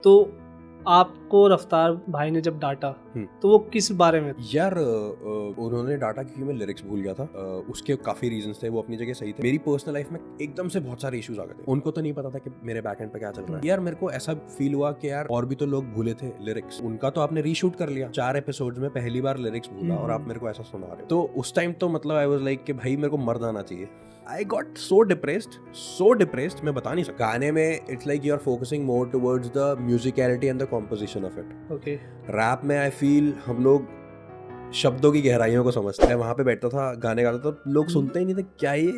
तो आपको रफ्तार भाई ने जब डांटा तो वो किस बारे में? यार उन्होंने डाटा क्योंकि मैं लिरिक्स भूल गया था। उसके काफी रीजंस थे, वो अपनी जगह सही थे। मेरी पर्सनल लाइफ में एकदम से बहुत सारे इश्यूज आ गए थे। उनको तो नहीं पता था कि मेरे बैक एंड पे क्या चल रहा है। यार मेरे को ऐसा फील हुआ कि यार और भी तो लोग भूले थे लिरिक्स, उनका तो आपने रीशूट कर लिया। 4 एपिसोड्स में पहली बार लिरिक्स भूला और आप मेरे को ऐसा सुना रहे हो। तो उस टाइम तो मतलब आई वाज लाइक कि भाई मेरे को मर जाना चाहिए। I got so depressed, मैं बता नहीं सकता। गाने में it's like you are focusing more towards the musicality and the composition of it. Okay. Rap में I feel हम लोग शब्दों की गहराइयों को समझते हैं। वहाँ पे बैठता था, गाने गाता था, लोग सुनते ही नहीं थे क्या ये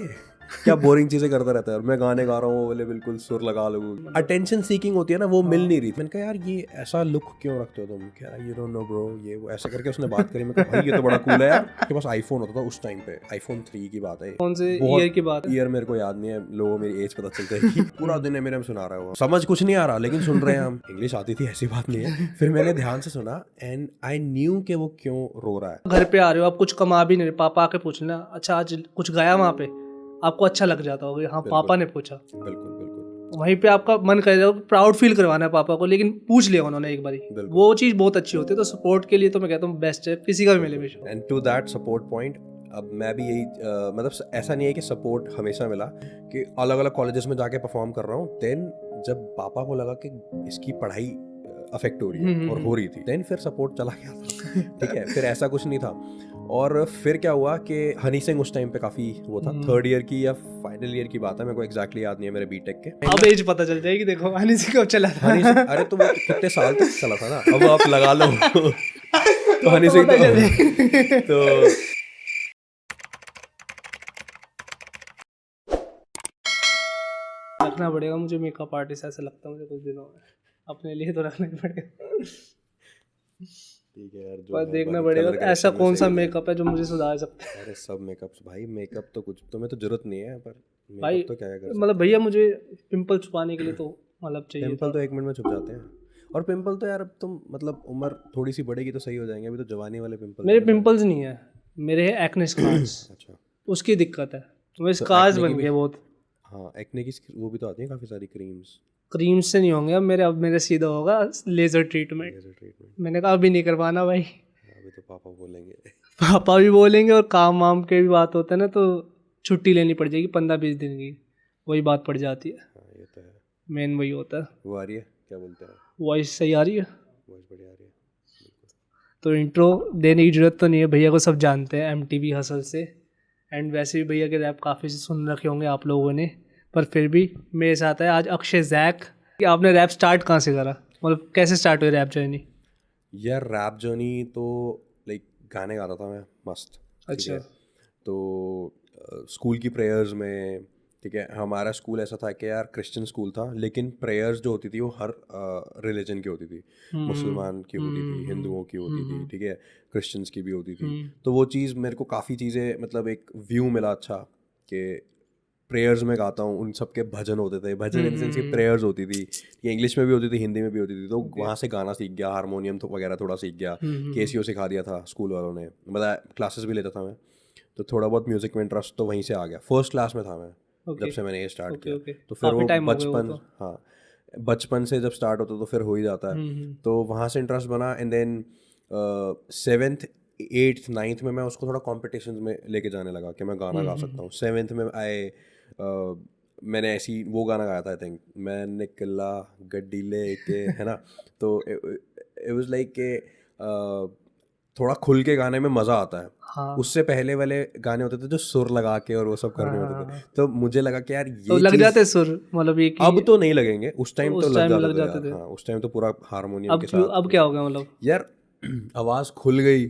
क्या बोरिंग चीजें करता रहता है। और मैं गाने गा रहा हूँ, बोले बिल्कुल सुर लगा लो। अटेंशन सीकिंग होती है ना, वो मिल नहीं रही थी। मैंने कहा यार ये ऐसा लुक क्यों रखते हो तुम? क्या यू डोंट नो ब्रो, ये वो ऐसा करके उसने बात करी। मैं कहा भाई ये तो बड़ा कूल है यार। के पास आईफोन होता था उस टाइम पे, आईफोन 3 की बात है। कौन से ईयर की बात है? ईयर मेरे को याद नहीं है, लोगों मेरी एज पता चल जाएगी। पूरा दिन है मेरे में सुना रहा है वो, समझ कुछ नहीं आ रहा लेकिन सुन रहे हैं हम। इंग्लिश आती थी ऐसी बात नहीं है। फिर मैंने ध्यान से सुना एंड आई न्यू कि वो क्यों रो रहा है। घर पे आ रहे हो, आप कुछ कमा भी नहीं रहे, पापा आके पूछ लेना अच्छा आज कुछ गाया वहाँ पे, आपको अच्छा लग जाता होगा। हाँ पापा ने पूछा, बिल्कुल वहीं पे आपका मन करेगा प्राउड फील करवाना है पापा को, लेकिन पूछ लिया उन्होंने एक बारी, वो चीज़ बहुत अच्छी होती है। तो सपोर्ट के लिए तो मैं कहता हूँ बेस्ट है, किसी का भी मिले बेशक। And to that support point, अब मैं भी यही मतलब ऐसा नहीं है कि सपोर्ट हमेशा मिला कि अलग अलग कॉलेजेस में जाके परफॉर्म कर रहा हूँ। देन जब पापा को लगा कि इसकी पढ़ाई अफेक्ट हो रही है और हो रही थी, देन फिर सपोर्ट चला गया था। ठीक है, फिर ऐसा कुछ नहीं था। और फिर क्या हुआ कि हनी सिंह उस टाइम पे काफी वो था, 3rd ईयर की या फाइनल ईयर की बात है, मेरे को एग्जैक्टली याद नहीं है, मेरे बीटेक के। अब एज पता चल जाएगी, देखो हनी सिंह कब चला था। हनी सिंह, अरे तो वो कितने साल तक चला था ना, अब आप लगा लो। तो हनी सिंह तो रखना पड़ेगा मुझे मेकअप आर्टिस्ट, ऐसा लगता है मुझे कुछ दिनों में, अपने लिए तो रखना ही पड़ेगा। ठीक है यार, जो पर देखना पड़ेगा ऐसा कौन सा मेकअप है जो मुझे सुधार सकता है। अरे सब मेकअप भाई, मेकअप तो कुछ तुम्हें तो जरूरत नहीं है, पर भाई तो क्या कर मतलब भैया मुझे पिंपल छुपाने के लिए तो मतलब चाहिए। पिंपल तो 1 मिनट में छुप जाते हैं। और पिंपल तो यार अब तुम मतलब उम्र थोड़ी सी बढ़ेगी तो सही हो जाएंगे, अभी तो जवानी वाले पिंपल। मेरे पिंपल्स नहीं है, मेरे है एक्ने स्कार्स। अच्छा, उसकी दिक्कत है, मेरे स्कार्स बन गए बहुत। हाँ, एक्ने की वो भी तो आती है काफी सारी क्रीम्स से नहीं होंगे अब मेरे सीधा होगा लेजर ट्रीटमेंट। मैंने कहा अभी नहीं करवाना भाई, अभी तो पापा बोलेंगे। पापा भी बोलेंगे और काम वाम के भी बात होता है ना, तो छुट्टी लेनी पड़ जाएगी 15-20 दिन की, वही बात पड़ जाती है। ये तो है, मेन वही होता है। वो आ रही है क्या बोलते हैं, वॉइस सही आ रही है, वॉइस बढ़िया आ रही है। तो इंट्रो देने की जरूरत तो नहीं है, भैया को सब जानते हैं MTV हसल से। एंड वैसे भी भैया के रैप काफ़ी सुन रखे होंगे आप लोगों ने, पर फिर भी मेरे साथ है आज अक्षय जैक। कि आपने रैप स्टार्ट कहाँ से करा, मतलब कैसे स्टार्ट हुई रैप जर्नी? यार रैप जर्नी तो लाइक गाने गाता था मैं मस्त। अच्छा। तो स्कूल की प्रेयर्स में, ठीक है, हमारा स्कूल ऐसा था कि यार क्रिश्चियन स्कूल था, लेकिन प्रेयर्स जो होती थी वो हर रिलीजन की होती थी। मुसलमान की होती थी, हिंदुओं की होती थी, ठीक है, क्रिश्चियंस की भी होती थी। तो वो चीज़ मेरे को काफ़ी चीज़ें मतलब एक व्यू मिला अच्छा कि प्रेयर्स में गाता हूँ, उन सब के भजन होते थे, भजन इन सेंस की प्रेयर्स होती थी, ये इंग्लिश में भी होती थी, हिंदी में भी होती थी। तो वहाँ से गाना सीख गया, हारमोनियम तो वगैरह थोड़ा सीख गया, केसियो सिखा दिया था स्कूल वालों ने, मतलब क्लासेस भी लेता था मैं, तो थोड़ा बहुत म्यूज़िक में इंटरेस्ट तो वहीं से आ गया। फर्स्ट क्लास में था मैं जब से मैंने ये स्टार्ट किया। तो फिर वो बचपन, हाँ बचपन से जब स्टार्ट होता तो फिर हो ही जाता है। तो वहाँ से इंटरेस्ट बना and then 7th 8th 9th में मैं उसको थोड़ा कॉम्पिटिशन में लेके जाने लगा कि मैं गाना गा सकता हूँ। 7th में मैंने ऐसी वो गाना गाया था, आई थिंक, मैं निकला गड्डी लेके, है ना। तो इट वाज लाइक के थोड़ा खुल के गाने में मज़ा आता है। हाँ। उससे पहले वाले गाने होते थे जो सुर लगा के और वो सब करने होते थे, तो मुझे लगा कि यार ये तो लग जाते सुर, मतलब ये कि अब तो नहीं लगेंगे, उस टाइम तो लग जाते थे। हाँ, उस टाइम तो पूरा हारमोनियम के साथ। अब क्या हो गया मतलब यार आवाज खुल गई,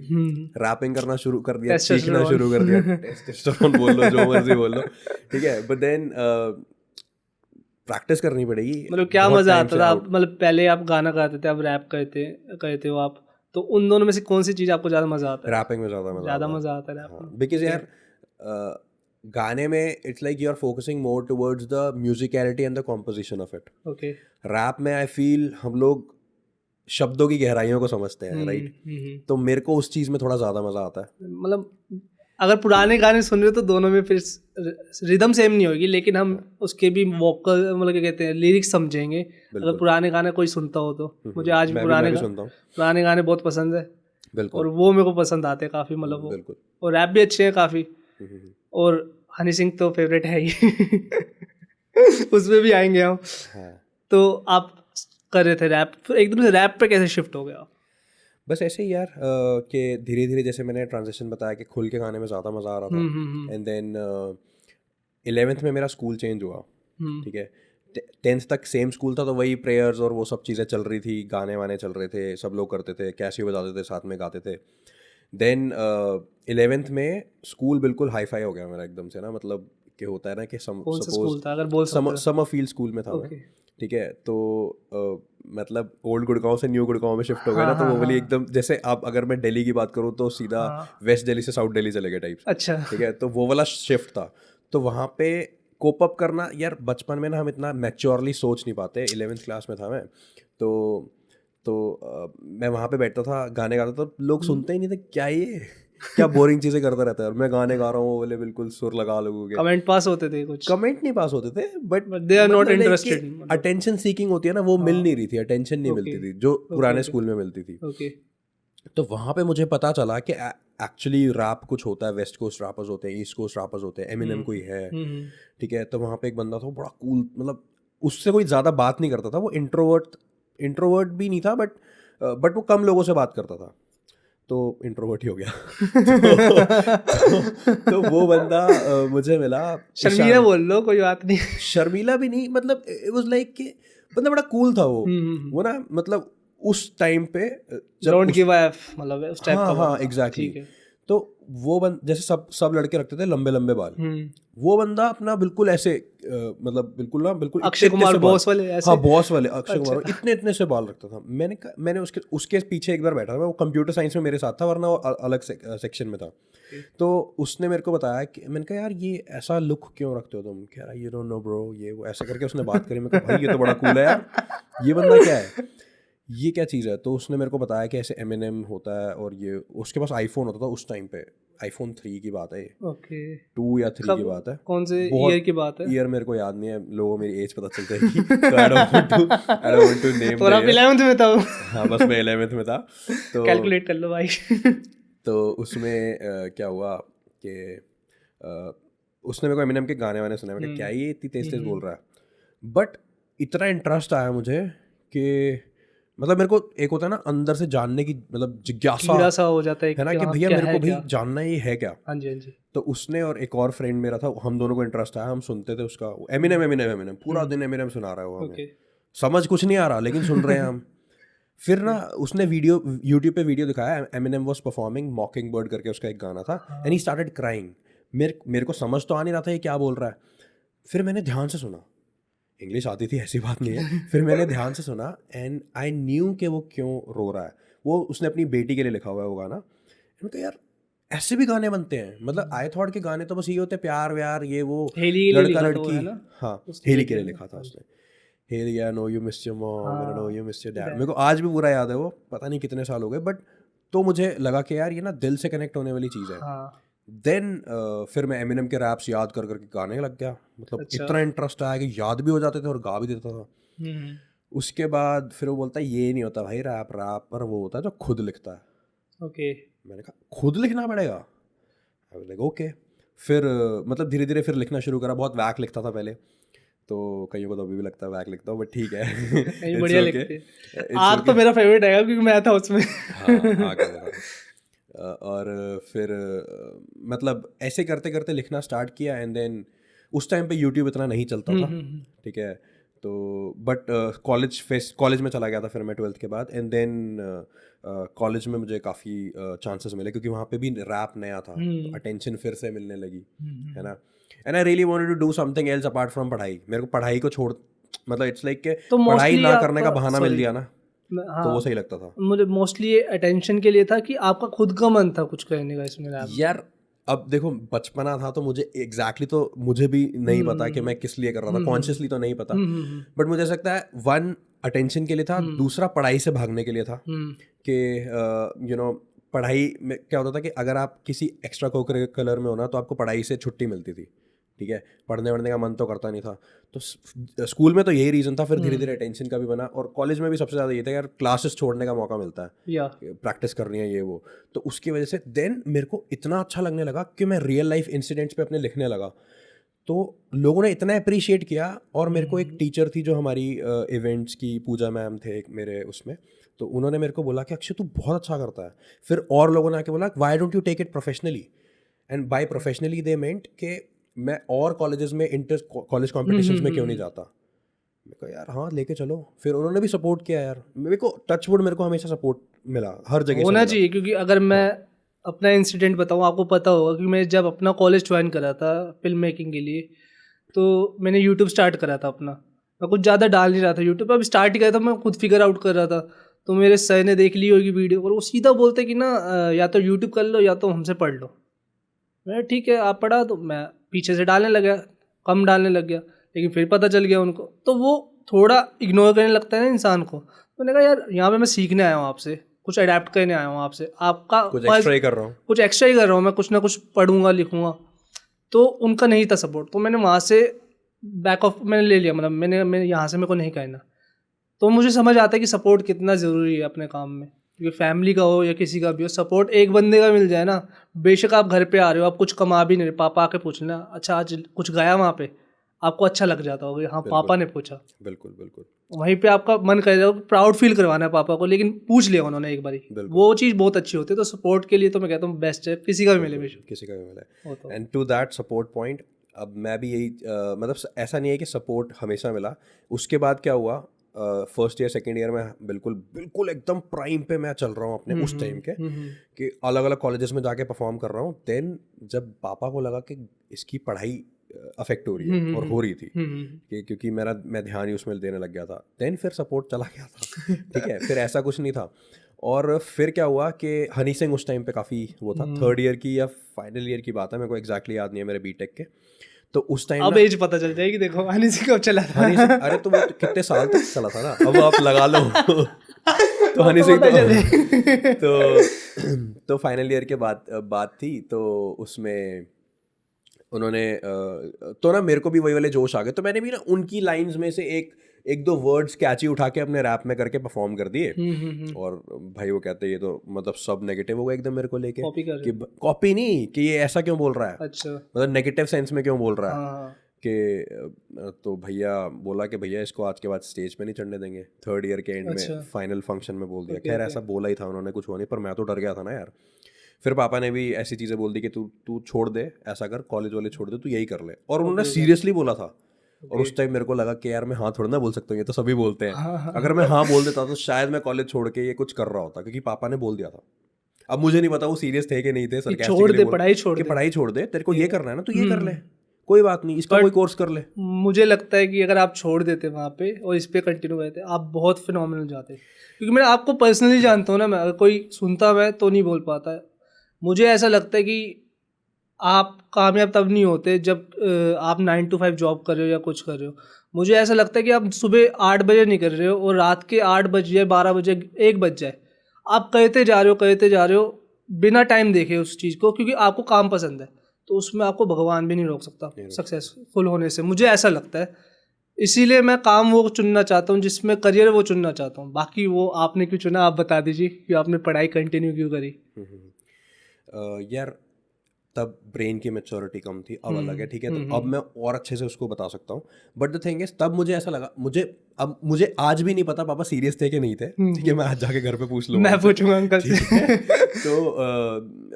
रैपिंग करना शुरू कर दिया, सीखना शुरू कर दिया, टेस्टोस्टेरोन बोल लो, जो मर्जी बोल लो, ठीक है। बट देन प्रैक्टिस करनी पड़ेगी। मतलब क्या मजा आता था, मतलब पहले आप गाना गाते थे, अब रैप कहते हो आप, तो उन दोनों में से कौन सी चीज़ आपको ज़्यादा मज़ा आता है? रैपिंग में ज़्यादा मज़ा आता है रैप में, बिकॉज यार गाने में it's like you are focusing more towards the musicality and the composition of it. Okay. Rap में आई फील हम लोग शब्दों की गहराइयों को समझते हैं, राइट। तो मेरे को उस चीज़ में थोड़ा ज़्यादा मज़ा आता है। मतलब अगर पुराने गाने सुन रहे हो तो दोनों में फिर रिदम सेम नहीं होगी, लेकिन हम उसके भी वोकल मतलब क्या कहते हैं लिरिक्स समझेंगे अगर पुराने गाने कोई सुनता हो तो। मुझे आज भी पुराने गाने बहुत पसंद है, और वो मेरे को पसंद आते हैं काफ़ी, मतलब वो, और रैप भी अच्छे हैं काफ़ी, और हनी सिंह तो फेवरेट है ही उसमें भी आएंगे हम। तो आप कर रहे थे रैप, फिर एकदम से रैप पे कैसे शिफ्ट हो गया? बस ऐसे ही यार कि धीरे धीरे जैसे मैंने ट्रांजिशन बताया कि खुल के गाने में ज़्यादा मज़ा आ रहा था, एंड देन 11th में मेरा स्कूल चेंज हुआ, ठीक है। 10th तक सेम स्कूल था, तो वही प्रेयर्स और वो सब चीज़ें चल रही थी, गाने वाने चल रहे थे, सब लोग करते थे, कैसे बजाते थे, साथ में गाते थे। देन 11th में स्कूल बिल्कुल हाई फाई हो गया मेरा एकदम से ना, मतलब कि होता है ना कि समर फील्ड स्कूल में था मैं, ठीक है। तो मतलब ओल्ड गुड़गांव से न्यू गुड़गांव में शिफ्ट हो गया ना, तो वो वाली एकदम जैसे आप अगर मैं दिल्ली की बात करूँ तो सीधा वेस्ट दिल्ली से साउथ दिल्ली चले गए टाइप्स, अच्छा, ठीक है। तो वो वाला शिफ्ट था, तो वहाँ पे कोप अप करना यार, बचपन में ना हम इतना मैच्योरली सोच नहीं पाते। 11th क्लास में था मैं, तो मैं वहाँ पे बैठता था, गाने गाता था, तो लोग सुनते ही नहीं थे, क्या बोरिंग चीज़ें करता रहता है, और मैं गाने गा रहा हूँ, बोले बिल्कुल सुर लगा लोगों के। कमेंट पास होते थे, कुछ कमेंट नहीं पास होते थे, but they are not interested. Attention seeking होती है ना, वो मिल नहीं रही थी, अटेंशन नहीं मिलती थी जो पुराने स्कूल में मिलती थी। तो वहाँ पे मुझे पता चला कि एक्चुअली रैप कुछ होता है, वेस्ट कोस्ट रैपर्स होते हैं, ईस्ट कोस्ट रैपर्स होते हैं, एमिनेम कोई है, ठीक है। तो वहाँ पे एक बंदा था, बड़ा कूल, मतलब उससे कोई ज़्यादा बात नहीं करता था, वो इंट्रोवर्ट भी नहीं था, बट वो कम लोगों से बात करता था, तो इंट्रोवर्ट ही हो गया तो वो बंदा मुझे मिला। शर्मीला बोल लो, कोई बात नहीं। शर्मीला भी नहीं, मतलब इट वाज लाइक कि बंदा बड़ा कूल था वो ना, मतलब उस टाइम पे डोंट गिव अ एफ, मतलब उस टाइप का। हाँ एग्जैक्टली। तो वो जैसे सब लड़के रखते थे लंबे लंबे बाल, वो बंदा अपना बिल्कुल ऐसे मतलब बिल्कुल अक्षय कुमार बॉस वाले ऐसे, हाँ बॉस वाले अक्षय कुमार इतने से बाल रखता था। मैंने उसके पीछे एक बार बैठा था, वो कंप्यूटर साइंस में मेरे साथ था, वरना वो अलग सेक्शन में था। तो उसने मेरे को बताया कि, मैंने कहा यार ये ऐसा लुक क्यों रखते हो तुम? कह रहा यू डोंट नो ब्रो, ये वो ऐसे करके उसने बात करी। मैं कहा भाई ये तो बड़ा कूल है यार, ये बंदा क्या है, ये क्या चीज़ है? तो उसने मेरे को बताया कि ऐसे एमिनेम होता है, और ये उसके पास आईफोन होता था उस टाइम पे, आईफोन 3 की बात है, ओके 2 या 3 की बात है। कौन से ईयर की बात है? ईयर मेरे को याद नहीं है, लोगों मेरी एज पता चल जाएगी तो I don't want to name. और आप 11th में था? हाँ बस मैं 11th में था, तो कैलकुलेट कर लो भाई तो उसमें क्या हुआ कि उसने मेरे को एमिनेम के गाने वाने सुने। मैं क्या ये इतनी तेज तेज बोल रहा है, बट इतना इंटरेस्ट आया मुझे कि मतलब मेरे को एक होता है ना अंदर से जानने की, मतलब जिज्ञासा सा हो जाता है ना कि भैया मेरे को भी जानना ये है क्या। हाँ जी हाँ जी। तो उसने और एक और फ्रेंड मेरा था, हम दोनों को इंटरेस्ट आया, हम सुनते थे उसका एमिनेम पूरा दिन एमिनेम सुना रहा है वो हमें, समझ कुछ नहीं आ रहा लेकिन सुन रहे हैं हम। फिर ना उसने यूट्यूब पे वीडियो दिखाया, एमिनेम वाज परफॉर्मिंग मॉकिंग बर्ड करके उसका एक गाना था, एंड ही स्टार्टेड क्राइंग। मेरे को समझ तो आ नहीं रहा था ये क्या बोल रहा है। फिर मैंने ध्यान से सुना, इंग्लिश आती थी ऐसी बात नहीं है फिर मैंने ध्यान से सुना, एंड आई न्यू कि वो क्यों रो रहा है। वो उसने अपनी बेटी के लिए लिखा हुआ है वो गाना। मैंने कहा यार ऐसे भी गाने बनते हैं, मतलब आई थॉट के गाने तो बस ये होते हैं प्यार व्यार ये वो, लड़का लड़की। हाँ हेली के लिए लिखा था उसने, Hailey I know you miss your mom, I know you miss your dad. मेरे को आज भी पूरा याद है वो, पता नहीं कितने साल हो गए, बट तो मुझे लगा कि यार ये ना दिल से कनेक्ट होने वाली चीज़ है। देन फिर मैं एमिनेम के रैप्स याद कर करके गाने लग गया, मतलब इतना इंटरेस्ट आया कि याद भी हो जाते थे और गा भी देता था। उसके बाद फिर वो बोलता है ये नहीं होता भाई रैप पर वो होता है जो खुद लिखता है। ओके मैंने कहा खुद लिखना पड़ेगा? I was like okay. फिर मतलब धीरे धीरे फिर लिखना शुरू करा। बहुत वैक लिखता था पहले, तो कईयों को तो अभी भी लगता है वैक लिखता हूँ, बट ठीक है बढ़िया लिखते हैं। आग तो मेरा फेवरेट है क्योंकि मैं था उसमें। हाँ आग और फिर मतलब ऐसे करते करते लिखना स्टार्ट किया, एंड देन उस टाइम पे यूट्यूब इतना नहीं चलता था, ठीक है। तो बट कॉलेज में चला गया था फिर मैं 12th के बाद, एंड देन कॉलेज में मुझे काफ़ी चांसेस मिले क्योंकि वहाँ पे भी रैप नया था, तो अटेंशन फिर से मिलने लगी, है ना। And I really wanted to do something else apart from पढ़ाई। मेरे को पढ़ाई को छोड़, मतलब इट्स लाइक कि पढ़ाई ना करने का बहाना मिल दिया ना, तो वो सही लगता था मुझे। मोस्टली अटेंशन के लिए था कि आपका खुद का मन था कुछ करने का इसमें यार। अब देखो बचपना था तो मुझे एग्जैक्टली तो मुझे भी नहीं पता कि मैं किस लिए कर रहा था, कॉन्शियसली तो नहीं पता, बट मुझे ऐसा लगता है वन अटेंशन के लिए था, दूसरा पढ़ाई से भागने के लिए था कि यू नो पढ़ाई में क्या होता था कि अगर आप किसी एक्स्ट्रा कोकरिकुलर में हो ना तो आपको पढ़ाई से छुट्टी मिलती थी, ठीक है, पढ़ने वढ़ने का मन तो करता नहीं था। तो स्कूल में तो यही रीज़न था, फिर धीरे धीरे अटेंशन का भी बना, और कॉलेज में भी सबसे ज़्यादा ये था यार क्लासेस छोड़ने का मौका मिलता है, या प्रैक्टिस करनी है ये वो। तो उसकी वजह से देन मेरे को इतना अच्छा लगने लगा कि मैं रियल लाइफ इंसिडेंट्स पे अपने लिखने लगा। तो लोगों ने इतना अप्रिशिएट किया, और मेरे को एक टीचर थी जो हमारी इवेंट्स की, पूजा मैम थे एक मेरे उसमें, तो उन्होंने मेरे को बोला कि अक्षय तू बहुत अच्छा करता है। फिर और लोगों ने आके बोला why don't you take it professionally, and by professionally they meant कि मैं और कॉलेजेस में इंटर कॉलेज कॉम्पिटिशन्स में क्यों नहीं जाता। मैं कहा यार हाँ लेके चलो। फिर उन्होंने भी सपोर्ट किया यार, मेरे को टचवुड मेरे को हमेशा सपोर्ट मिला हर जगह से होना मिला। चाहिए, क्योंकि अगर मैं अपना इंसिडेंट बताऊँ, आपको पता होगा कि मैं जब अपना कॉलेज ज्वाइन करा था फिल्म मेकिंग के लिए, तो मैंने यूट्यूब स्टार्ट करा था अपना। मैं कुछ ज़्यादा डाल नहीं रहा था यूट्यूब पर, अब स्टार्ट ही किया था, मैं खुद फिगर आउट कर रहा था। तो मेरे सर ने देख ली होगी वीडियो, और वो सीधा बोलते कि ना या तो यूट्यूब कर लो या तो हमसे पढ़ लो। मैं ठीक है आप पढ़ा, तो मैं पीछे से डालने लगा, कम डालने लग गया, लेकिन फिर पता चल गया उनको, तो वो थोड़ा इग्नोर करने लगता है ना इंसान को। तो मैंने कहा यार यहाँ पे मैं सीखने आया हूँ आपसे, कुछ अडेप्ट करने आया हूँ आपसे, आपका कुछ एक्स्ट्रा ही कर रहा हूँ, कुछ एक्स्ट्रा ही कर रहा हूँ मैं, कुछ ना कुछ पढ़ूंगा लिखूंगा। तो उनका नहीं था सपोर्ट, तो मैंने वहाँ से बैक ऑफ मैंने ले लिया, मतलब मैंने यहाँ से मेरे को नहीं कहना। तो मुझे समझ आता है कि सपोर्ट कितना ज़रूरी है अपने काम में, क्योंकि फैमिली का हो या किसी का भी हो, सपोर्ट एक बंदे का मिल जाए ना, बेशक आप घर पे आ रहे हो, आप कुछ कमा भी नहीं रहे, पापा आके पूछ लेना अच्छा आज कुछ गया वहाँ पे, आपको अच्छा लग जाता होगा, हाँ पापा ने पूछा। बिल्कुल बिल्कुल। वहीं पे आपका मन करेगा, प्राउड फील करवाना है पापा को, लेकिन पूछ लिया उन्होंने एक बारी, वो चीज़ बहुत अच्छी होती है। तो सपोर्ट के लिए तो मैं कहता हूँ बेस्ट है, किसी का भी मिले बेशक, किसी का भी मिले। And to that support point, अब मैं भी यही मतलब ऐसा नहीं है कि सपोर्ट हमेशा मिला। उसके बाद क्या हुआ, फर्स्ट ईयर सेकेंड ईयर में बिल्कुल बिल्कुल एकदम प्राइम पे मैं चल रहा हूँ अपने उस टाइम के, कि अलग अलग कॉलेजेस में जाके परफॉर्म कर रहा हूँ। देन जब पापा को लगा कि इसकी पढ़ाई अफेक्ट हो रही है, और हो रही थी कि क्योंकि मैं ध्यान ही उसमें देने लग गया था, देन फिर सपोर्ट चला गया था। ठीक है, फिर ऐसा कुछ नहीं था। और फिर क्या हुआ कि हनी सिंह उस टाइम पे काफ़ी वो था, थर्ड ईयर की या फाइनल ईयर की बात है, मेरे को एग्जैक्टली याद नहीं है, मेरे बीटेक के। तो उस टाइम अब एज पता चल जाएगी, देखो हनी सिंह कब चला था। अरे तो वो तो कितने साल तक चला था ना, अब आप लगा लो। तो हनी सिंह तो फाइनल ईयर के बाद बात थी, तो उसमें उन्होंने तो ना मेरे को भी वही वाले जोश आ गए, तो मैंने भी ना उनकी लाइंस में से एक दो वर्ड्स कैची उठा के अपने रैप में करके परफॉर्म कर दिए। और भाई वो कहते हैं ये तो मतलब सब नेगेटिव हो गया एकदम मेरे को लेके, कि कॉपी नहीं, कि ये ऐसा क्यों बोल रहा है, अच्छा मतलब नेगेटिव सेंस में क्यों बोल रहा है। कि तो भैया बोला कि भैया इसको आज के बाद स्टेज पे नहीं चढ़ने देंगे, थर्ड ईयर के एंड में फाइनल फंक्शन में बोल दिया। खैर ऐसा बोला ही था उन्होंने, कुछ हुआ नहीं, पर मैं तो डर गया था ना यार। फिर पापा ने भी ऐसी चीज़ें बोल दी कि तू छोड़ दे, ऐसा कर, कॉलेज वाले छोड़ दे, तू यही कर ले। और उन्होंने सीरियसली बोला था। और उस टाइम मेरे को लगा कि यार मैं हाँ थोड़ा ना बोल सकता हूँ, ये तो सभी बोलते हैं। अगर मैं हाँ बोल देता तो शायद मैं कॉलेज छोड़ के ये कुछ कर रहा होता, क्योंकि पापा ने बोल दिया था। अब मुझे नहीं पता वो सीरियस थे कि नहीं थे, पढ़ाई छोड़ दे, तेरे को ये करना है ना, तू ये कर ले, कोई बात नहीं, इसका कोई कोर्स कर ले। मुझे लगता है कि अगर आप छोड़ देते वहाँ पे और इस पे कंटिन्यू करते, आप बहुत फिनोमिनल जाते। क्योंकि मैं आपको पर्सनली जानता हूँ ना, मैं अगर कोई सुनता मैं तो नहीं बोल पाता है। मुझे ऐसा लगता है कि आप कामयाब तब नहीं होते जब आप 9 to 5 जॉब कर रहे हो या कुछ कर रहे हो। मुझे ऐसा लगता है कि आप सुबह 8 बजे नहीं कर रहे हो और रात के 8 बज जाए, 12 बजे, 1 बज जाए, आप करते जा रहे हो बिना टाइम देखे उस चीज़ को, क्योंकि आपको काम पसंद है। तो उसमें आपको भगवान भी नहीं रोक सकता सक्सेसफुल होने से, मुझे ऐसा लगता है। इसीलिए मैं काम वो चुनना चाहता हूँ जिसमें करियर वो चुनना चाहता हूँ। बाकी वो आपने क्यों चुना, आप बता दीजिए कि आपने पढ़ाई कंटिन्यू क्यों करी। यार तब ब्रेन की मैच्योरिटी कम थी, अब अलग है, ठीक है। तो अब मैं और अच्छे से उसको बता सकता हूँ। बट द थिंग इज, तब मुझे ऐसा लगा, मुझे आज भी नहीं पता पापा सीरियस थे कि नहीं थे, ठीक है। मैं आज जाके घर पे पूछ लूँगा, मैं पूछूंगा अंकल से। तो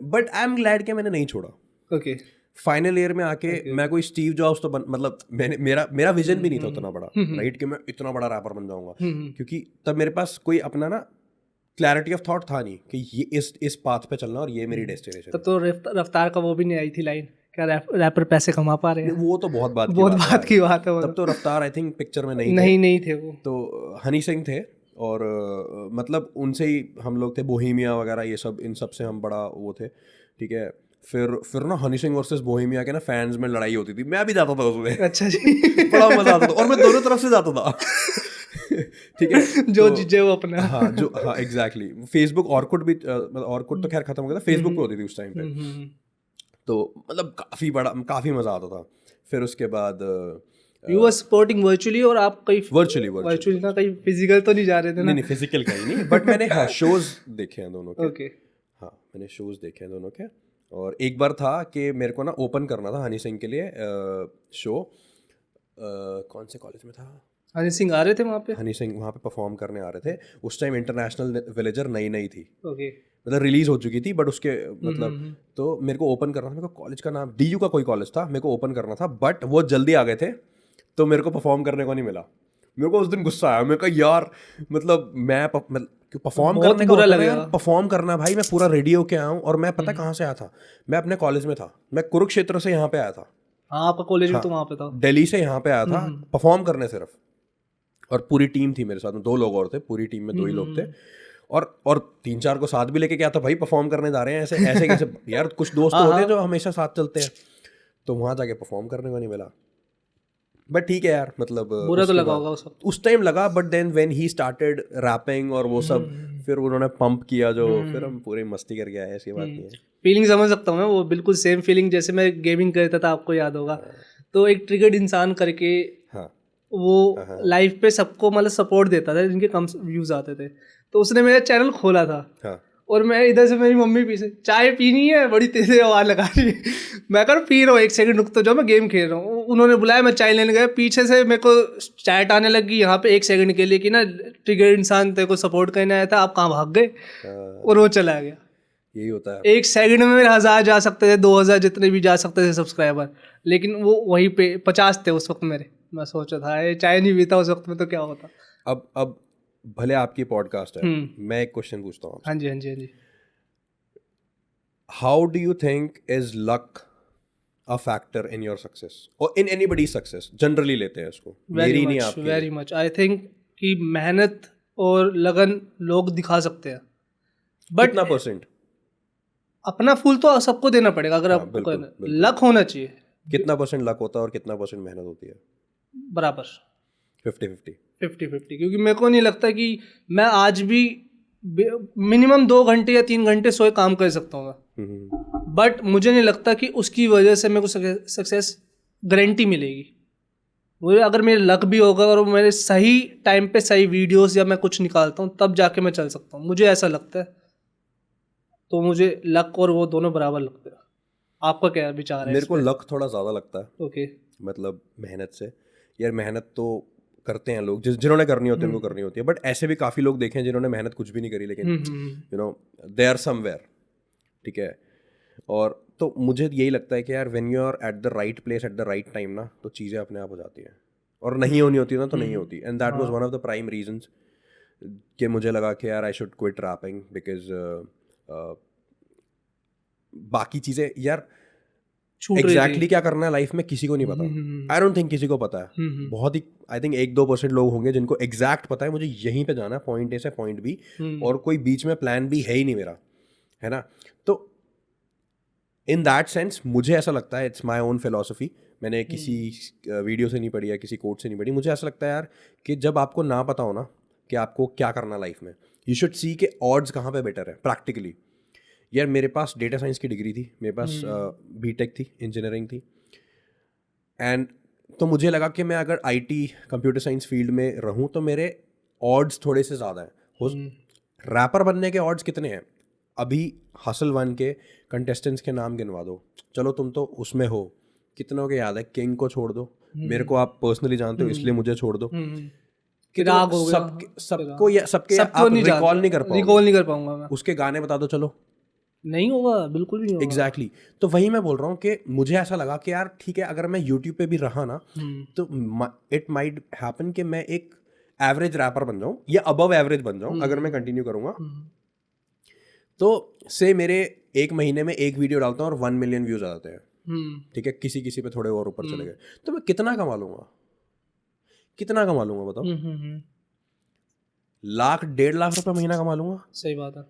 बट आई एम ग्लैड कि मैंने नहीं छोड़ा। ओके, फाइनल ईयर में आके मैं कोई स्टीव जॉब्स तो मतलब मेरा विजन भी नहीं था उतना बड़ा, राइट, कि मैं इतना बड़ा रैपर बन जाऊंगा। क्योंकि तब मेरे पास कोई अपना ना क्लैरिटी ऑफ थॉट था नहीं कि ये इस पाथ पे चलना और ये मेरी डेस्टिनेशन। तब तो रफ्तार का वो भी नहीं आई थी लाइन, क्या रैपर पैसे कमा पा रहे हैं। वो तो बहुत बात की बात है। तब तो रफ्तार आई थिंक पिक्चर में नहीं थे वो तो हनी सिंह थे। और मतलब उनसे ही हम लोग थे, बोहेमिया वगैरह, ये सब, इन सब से हम बड़ा वो थे, ठीक है। फिर ना हनी सिंह वर्सेस बोहेमिया के ना फैंस में लड़ाई होती थी, मैं भी जाता था उसमें। अच्छा जी। बड़ा मजा आता था, और मैं दोनों तरफ से जाता था। ठीक है जो तो- जीजे वो अपना। हाँ एग्जैक्टली। फेसबुक ऑर्कुट भी मतलब ऑर्कुट तो खैर खत्म हो गया था, फेसबुक पे होती थी उस टाइम पे। तो मतलब काफ़ी मज़ा आता था। फिर उसके बाद यू वर सपोर्टिंग वर्चुअली, और आप कहीं वर्चुअली वर्चुअली ना, कहीं फिजिकल तो नहीं जा रहे थे ना? नहीं फिजिकल का ही नहीं, बट मैंने हाँ शोज देखे हैं दोनों के। ओके। हाँ मैंने शोज देखे हैं दोनों के। और एक बार था कि मेरे को ना ओपन करना था हनी सिंह के लिए शो। कौन से कॉलेज में था? हनी सिंह आ रहे थे वहाँ पे? हनी सिंह वहाँ पे परफॉर्म करने आ रहे थे। उस टाइम इंटरनेशनल विलेजर नई नई थी, ओके। मतलब रिलीज हो चुकी थी, बट उसके मतलब तो मेरे को ओपन करना था। मेरे को कॉलेज का नाम DU का कोई कॉलेज था, मेरे को ओपन करना था, बट वो जल्दी आ गए थे तो मेरे को परफॉर्म करने को नहीं मिला। मेरे को उस दिन गुस्सा आया। मेरे कहा यार मतलब मैं परफॉर्म बहुत करने का बुरा होता है ना लगेगा। यार, परफॉर्म करना भाई। मैं पूरा रेडी होके आया हूँ, और मैं पता कहाँ से आया था, मैं अपने कॉलेज में था, मैं कुरुक्षेत्र से यहाँ पे आया था। हाँ, आपका कॉलेज भी हाँ, तो वहाँ पे था। दिल्ली से यहाँ पे आया था परफॉर्म करने सिर्फ। और पूरी टीम थी मेरे साथ में, 2 लोग और थे, पूरी टीम में 2 ही लोग थे। और 3-4 को साथ भी लेके क्या था भाई, परफॉर्म करने जा रहे हैं, ऐसे ऐसे कैसे यार। कुछ दोस्त तो होते हैं जो हमेशा साथ चलते हैं, तो वहाँ जाके परफॉर्म करने को नहीं मिला। बट ठीक है यार, मतलब बुरा तो उसके लगा बाद होगा उस वक्त। उस टाइम लगा, but then when he started rapping और वो सब, फिर उन्होंने पंप किया जो, फिर हम पूरी मस्ती करके आए, ऐसी बात नहीं है। फीलिंग समझ सकता हूँ मैं, वो बिल्कुल सेम फीलिंग जैसे मैं गेमिंग करता था, आपको याद होगा। तो एक ट्रिगर्ड इंसान करके हाँ वो लाइफ पे सबको मतलब सपोर्ट देता था जिनके कम व्यूज आते थे। तो उसने मेरा चैनल खोला था, हाँ और मैं इधर से, मेरी मम्मी पीछे चाय पीनी है, बड़ी तेज आवाज़ लगा रही है। मैं कर पी रहा हूँ, 1 सेकंड रुक तो जाओ, मैं गेम खेल रहा हूँ। उन्होंने बुलाया, मैं चाय लेने गया, पीछे से मेरे को चैट आने लगी यहाँ पे 1 सेकंड के लिए कि ना ट्रिगर इंसान तेरे को सपोर्ट करने आया था, आप कहाँ भाग गए, और वो चला गया। यही होता है। 1 सेकंड में मेरे 1000 जा सकते थे, 2000 जितने भी जा सकते थे सब्सक्राइबर, लेकिन वो वहीं पे 50 थे उस वक्त मेरे। मैं सोचा था ये चाय नहीं पीता उस वक्त में तो क्या होता। अब भले आपकी पॉडकास्ट है, मैं एक क्वेश्चन पूछता हूँ आपसे। हाँ जी, हाँ जी, हाँ जी। How do you think is luck a factor in your success और इन एनीबॉडीज सक्सेस? जनरली लेते हैं इसको, मेरी नहीं आपकी। वेरी मच आई थिंक कि मेहनत और लगन लोग दिखा सकते हैं, बट कितना परसेंट? अपना फूल तो सबको देना पड़ेगा अगर हाँ, आपको बिल्कुल, करना। बिल्कुल। लक होना चाहिए कितना परसेंट लक होता है और कितना परसेंट मेहनत होती है? बराबर, 50-50। 50-50। क्योंकि मेरे को नहीं लगता कि मैं आज भी मिनिमम 2 घंटे या 3 घंटे सोए काम कर सकता हूँ, बट मुझे नहीं लगता कि उसकी वजह से मेरे को सक्सेस गारंटी मिलेगी। मुझे अगर मेरे लक भी होगा और मेरे सही टाइम पे सही वीडियोस या मैं कुछ निकालता हूँ, तब जाके मैं चल सकता हूँ, मुझे ऐसा लगता है। तो मुझे लक और वो दोनों बराबर लगते हैं। आपका क्या विचार है मेरे को लक थोड़ा ज़्यादा लगता है, ओके। मतलब मेहनत से। यार मेहनत तो करते हैं लोग, जिन्होंने करनी होती है उनको करनी होती है, बट ऐसे भी काफ़ी लोग देखे हैं जिन्होंने मेहनत कुछ भी नहीं करी, लेकिन you know they are somewhere. ठीक है। और तो मुझे यही लगता है कि यार when you are at the right place at the right time ना, तो चीज़ें अपने आप हो जाती हैं, और नहीं होनी होती ना तो नहीं होती। And that was one of the prime reasons कि मुझे लगा कि यार I should quit rapping, because बाकी चीज़ें यार एग्जैक्टली क्या करना है लाइफ में किसी को नहीं पता। आई डोंट थिंक किसी को पता है। बहुत ही आई थिंक 1-2% लोग होंगे जिनको एग्जैक्ट पता है मुझे यहीं पे जाना है, पॉइंट ए से पॉइंट बी, और कोई बीच में प्लान भी है ही नहीं मेरा, है ना। तो इन दैट सेंस मुझे ऐसा लगता है, इट्स माई ओन फिलोसफी, मैंने किसी वीडियो से नहीं पढ़ी या किसी कोट से नहीं पढ़ी, मुझे ऐसा लगता है यार कि जब आपको ना पता हो ना कि आपको क्या करना लाइफ में, यू शुड सी के ऑड्स कहाँ पे बेटर है प्रैक्टिकली। यार मेरे पास डेटा साइंस की डिग्री थी, मेरे पास बीटेक थी, इंजीनियरिंग थी, एंड तो मुझे लगा कि मैं अगर आईटी कंप्यूटर साइंस फील्ड में रहूं तो मेरे ऑड्स थोड़े से ज़्यादा हैं। रैपर बनने के ऑड्स कितने हैं? अभी हसल वन के कंटेस्टेंट्स के नाम गिनवा दो, चलो तुम तो उसमें हो, कितनों के याद है? किंग को छोड़ दो, मेरे को आप पर्सनली जानते हो इसलिए मुझे छोड़ दो, किराग हो गया, सबके आप रिकॉल नहीं कर पाऊंगा मैं। उसके गाने बता दो, चलो नहीं होगा, बिल्कुल नहीं होगा। एग्जैक्टली तो वही मैं बोल रहा हूँ कि मुझे ऐसा लगा कि यार ठीक है, अगर मैं यूट्यूब पे भी रहा ना तो इट माइट हैपन कि मैं एक एवरेज रैपर बन जाऊँ या अबव एवरेज बन जाऊँ अगर मैं कंटिन्यू करूँगा। तो से मेरे 1 महीने में एक वीडियो डालता हूँ और 1 मिलियन व्यूज आ जाते हैं, ठीक है, किसी पे थोड़े और ऊपर चले गए, तो मैं कितना कमा लूंगा बताओ? 1-1.5 लाख रुपए महीना कमा लूंगा। सही बात है।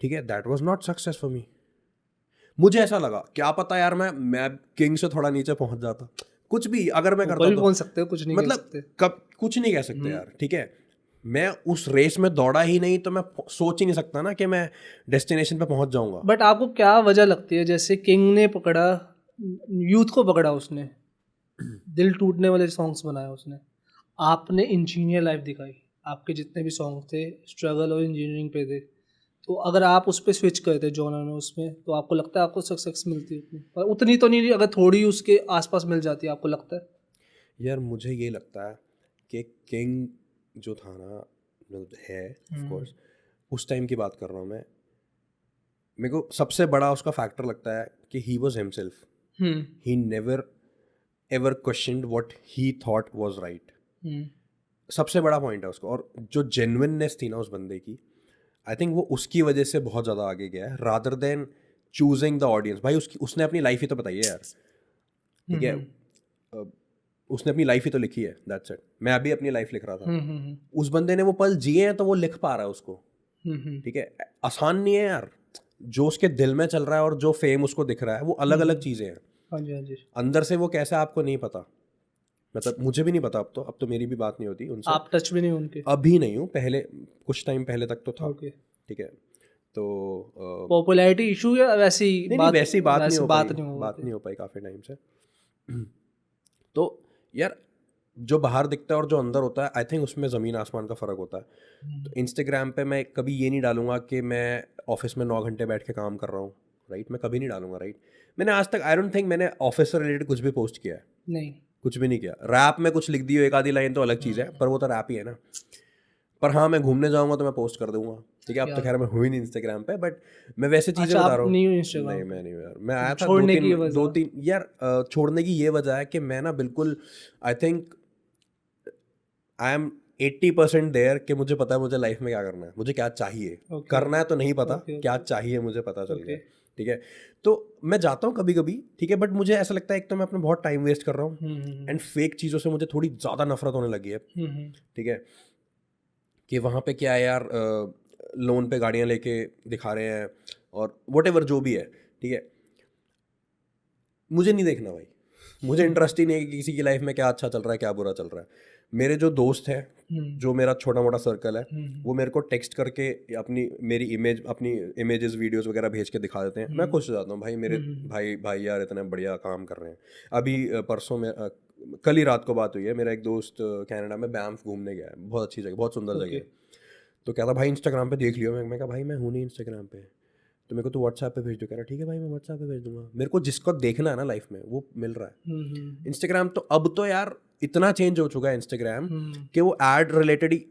ठीक है, that was not success for me. मुझे ऐसा लगा, क्या पता यार मैं किंग से थोड़ा नीचे पहुंच जाता, कुछ भी अगर मैं करता तो पहुंच सकते हो, कुछ नहीं मतलब कह सकते। कब कुछ नहीं कह सकते यार, ठीक है। मैं उस रेस में दौड़ा ही नहीं तो मैं सोच ही नहीं सकता ना कि मैं डेस्टिनेशन पे पहुंच जाऊंगा। बट आपको क्या वजह लगती है, जैसे किंग ने पकड़ा, यूथ को पकड़ा उसने, दिल टूटने वाले सॉन्ग्स बनाए उसने, आपने इंजीनियर लाइफ दिखाई, आपके जितने भी सॉन्ग थे स्ट्रगल और इंजीनियरिंग पे थे, तो अगर आप उस पर स्विच करते जॉनर में उसमें, तो आपको लगता है आपको सक्सेस मिलती उतनी, पर उतनी तो नहीं, अगर थोड़ी उसके आसपास मिल जाती है आपको लगता है? यार मुझे ये लगता है कि किंग जो था ना, है ऑफ कोर्स, उस टाइम की बात कर रहा हूँ मैं, मेरे को सबसे बड़ा उसका फैक्टर लगता है कि he was himself, he never ever questioned what he thought was right. सबसे बड़ा पॉइंट है उसको, और जो जेन्युइननेस थी ना उस बंदे की, आई थिंक वो उसकी वजह से बहुत ज़्यादा आगे गया है rather than choosing the audience. भाई उसने अपनी लाइफ ही तो बताई है यार, ठीक है, उसने अपनी लाइफ ही तो लिखी है, दैट्स इट। मैं अभी अपनी लाइफ लिख रहा था, उस बंदे ने वो पल जिए हैं तो वो लिख पा रहा है उसको, ठीक है। आसान नहीं है यार, जो उसके दिल में चल रहा है और जो फेम उसको दिख रहा है वो अलग अलग चीज़ें हैं। हाँ जी, हाँ जी। अंदर से वो कैसा आपको नहीं पता, मतलब मुझे भी नहीं पता, अब तो मेरी भी बात नहीं होती उनसे, आप टच भी नहीं उनके? अभी नहीं हूँ, पहले कुछ टाइम पहले तक तो था, ओके। ठीक है। तो पॉपुलैरिटी इशू या वैसी नहीं वैसी बात नहीं हो बात पाई, नहीं हो बात पाती? नहीं हो पाई काफ़ी टाइम से। तो यार जो बाहर दिखता है और जो अंदर होता है, आई थिंक उसमें ज़मीन आसमान का फ़र्क होता है। तो इंस्टाग्राम पे मैं कभी ये नहीं डालूंगा कि मैं ऑफिस में 9 घंटे बैठ के काम कर रहा हूँ, राइट, मैं कभी नहीं डालूंगा, राइट। मैंने आज तक आई डोंट थिंक मैंने ऑफिस से रिलेटेड कुछ भी पोस्ट किया है, नहीं। कुछ भी नहीं किया। रैप में कुछ लिख दी हो एक आधी लाइन तो अलग चीज़ है, पर वो तो रैप ही है ना। पर हाँ, मैं घूमने जाऊंगा तो मैं पोस्ट कर दूंगा, ठीक है। अब तो खैर मैं हुई नहीं इंस्टाग्राम पे, बट मैं वैसे चीज़ें अच्छा, बता आप रहा हूँ। नहीं हो इंस्टाग्राम नहीं पे? मैं नहीं हूँ यार, मैं आया था छोड़ने की दो वजह? तीन यार, छोड़ने की ये वजह है कि मैं ना बिल्कुल, I think I am 80% there कि मुझे पता है मुझे लाइफ में क्या करना है, मुझे क्या चाहिए। ओके, करना है तो नहीं पता, ओके, क्या ओके, चाहिए मुझे पता चल ओके। गया, ठीक है। तो मैं जाता हूँ कभी कभी, ठीक है, बट मुझे ऐसा लगता है एक तो मैं अपना बहुत टाइम वेस्ट कर रहा हूँ, एंड फेक चीज़ों से मुझे थोड़ी ज़्यादा नफरत होने लगी है, ठीक है। कि वहाँ पे क्या है यार, लोन पे गाड़ियाँ लेके दिखा रहे हैं और वट एवर जो भी है, ठीक है। मुझे नहीं देखना भाई, मुझे इंटरेस्ट ही नहीं है कि किसी की लाइफ में क्या अच्छा चल रहा है क्या बुरा चल रहा है। मेरे जो दोस्त हैं, जो मेरा छोटा मोटा सर्कल है, वो मेरे को टेक्स्ट करके मेरी इमेजेस वीडियोस वगैरह भेज के दिखा देते हैं। मैं खुश हो जाता हूँ, भाई मेरे भाई यार इतना बढ़िया काम कर रहे हैं। अभी परसों में कल ही रात को बात हुई है, मेरा एक दोस्त कनाडा में बैंफ घूमने गया है, बहुत अच्छी जगह, बहुत सुंदर जगह है। तो कहता भाई इंस्टाग्राम पे देख लियो। मैं कहा भाई मैं हूँ नहीं इंस्टाग्राम पे, तो मेरे को तो व्हाट्सएप पे भेज दो। कह रहा ठीक है भाई मैं व्हाट्सएप पे भेज दूंगा। मेरे को जिसको देखना है ना लाइफ में वो मिल रहा है। इंस्टाग्राम तो अब तो यार इतना चेंज हो चुका है इंस्टाग्राम कि वो एड रिलेटेड ही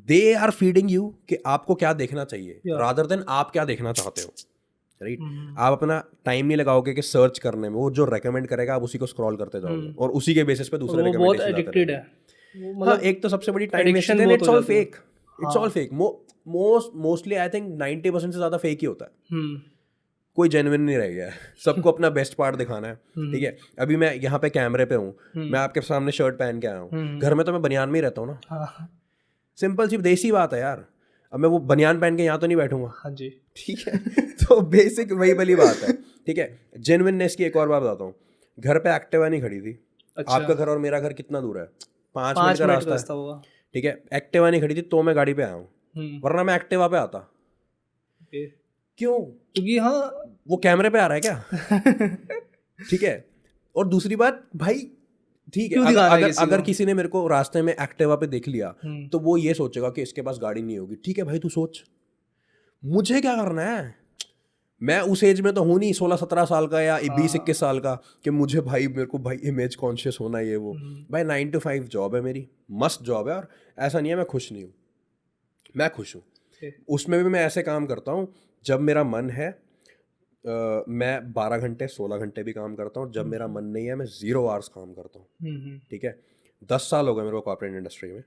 दे आर फीडिंग यू कि आपको क्या देखना चाहिए, रादर देन आप क्या देखना चाहते हो, राइट। आप अपना टाइम नहीं लगाओगे कि सर्च करने में, वो जो रेकमेंड करेगा आप उसी को स्क्रॉल करते जाओगे और उसी के बेसिस पे दूसरे वो बहुत रिकमेंडेशन आते एडिक्टेड रहेंगे। है, हाँ, एक तो सबसे बड़ी टाइम वेस्ट है, it's all fake, it's all fake. Mostly I think 90% से ज़्यादा फेक ही होता है। कोई जेन्युइन नहीं रह गया है, सबको अपना बेस्ट पार्ट दिखाना है, ठीक है। अभी मैं यहाँ पे कैमरे पे हूँ, मैं आपके सामने शर्ट पहन के आया हूँ, घर में तो मैं बनियान में ही रहता हूँ ना। सिंपल सी देसी बात है यार, अब मैं वो बनियान पहन के यहाँ तो नहीं बैठूंगा, हाँ जी, ठीक है। तो बेसिक वही वाली बात है, ठीक है। जेन्युइननेस की एक और बात बताता हूँ, घर पे एक्टिवा नहीं खड़ी थी। अच्छा। आपका घर और मेरा घर कितना दूर है? 5 मिनट 5 का मिनट रास्ता रास्ता है, होगा। ठीक है। एक्टिवा नहीं खड़ी थी तो मैं गाड़ी पे आया हूँ, वरना मैं एक्टिवा पे आता। क्यों? क्योंकि हाँ, वो कैमरे पे आ रहा है क्या? ठीक है। और दूसरी बात भाई, ठीक है, अगर किसी ने मेरे को रास्ते में एक्टिवा पे देख लिया तो वो ये सोचेगा कि इसके पास गाड़ी नहीं होगी। ठीक है भाई, तू सोच, मुझे क्या करना है? मैं उस एज में तो हूँ नहीं, 16-17 साल का या 20-21 साल का, कि मुझे भाई मेरे को भाई इमेज कॉन्शियस होना ये वो। भाई 9 to 5 जॉब है मेरी, मस्त जॉब है, और ऐसा नहीं है मैं खुश नहीं हूँ, मैं खुश हूँ। उसमें भी मैं ऐसे काम करता हूँ जब मेरा मन है, मैं 12 घंटे 16 घंटे भी काम करता हूँ। जब मेरा मन नहीं है मैं 0 आवर्स काम करता हूँ, ठीक है। 10 साल हो गए मेरे को कॉर्पोरेट इंडस्ट्री में।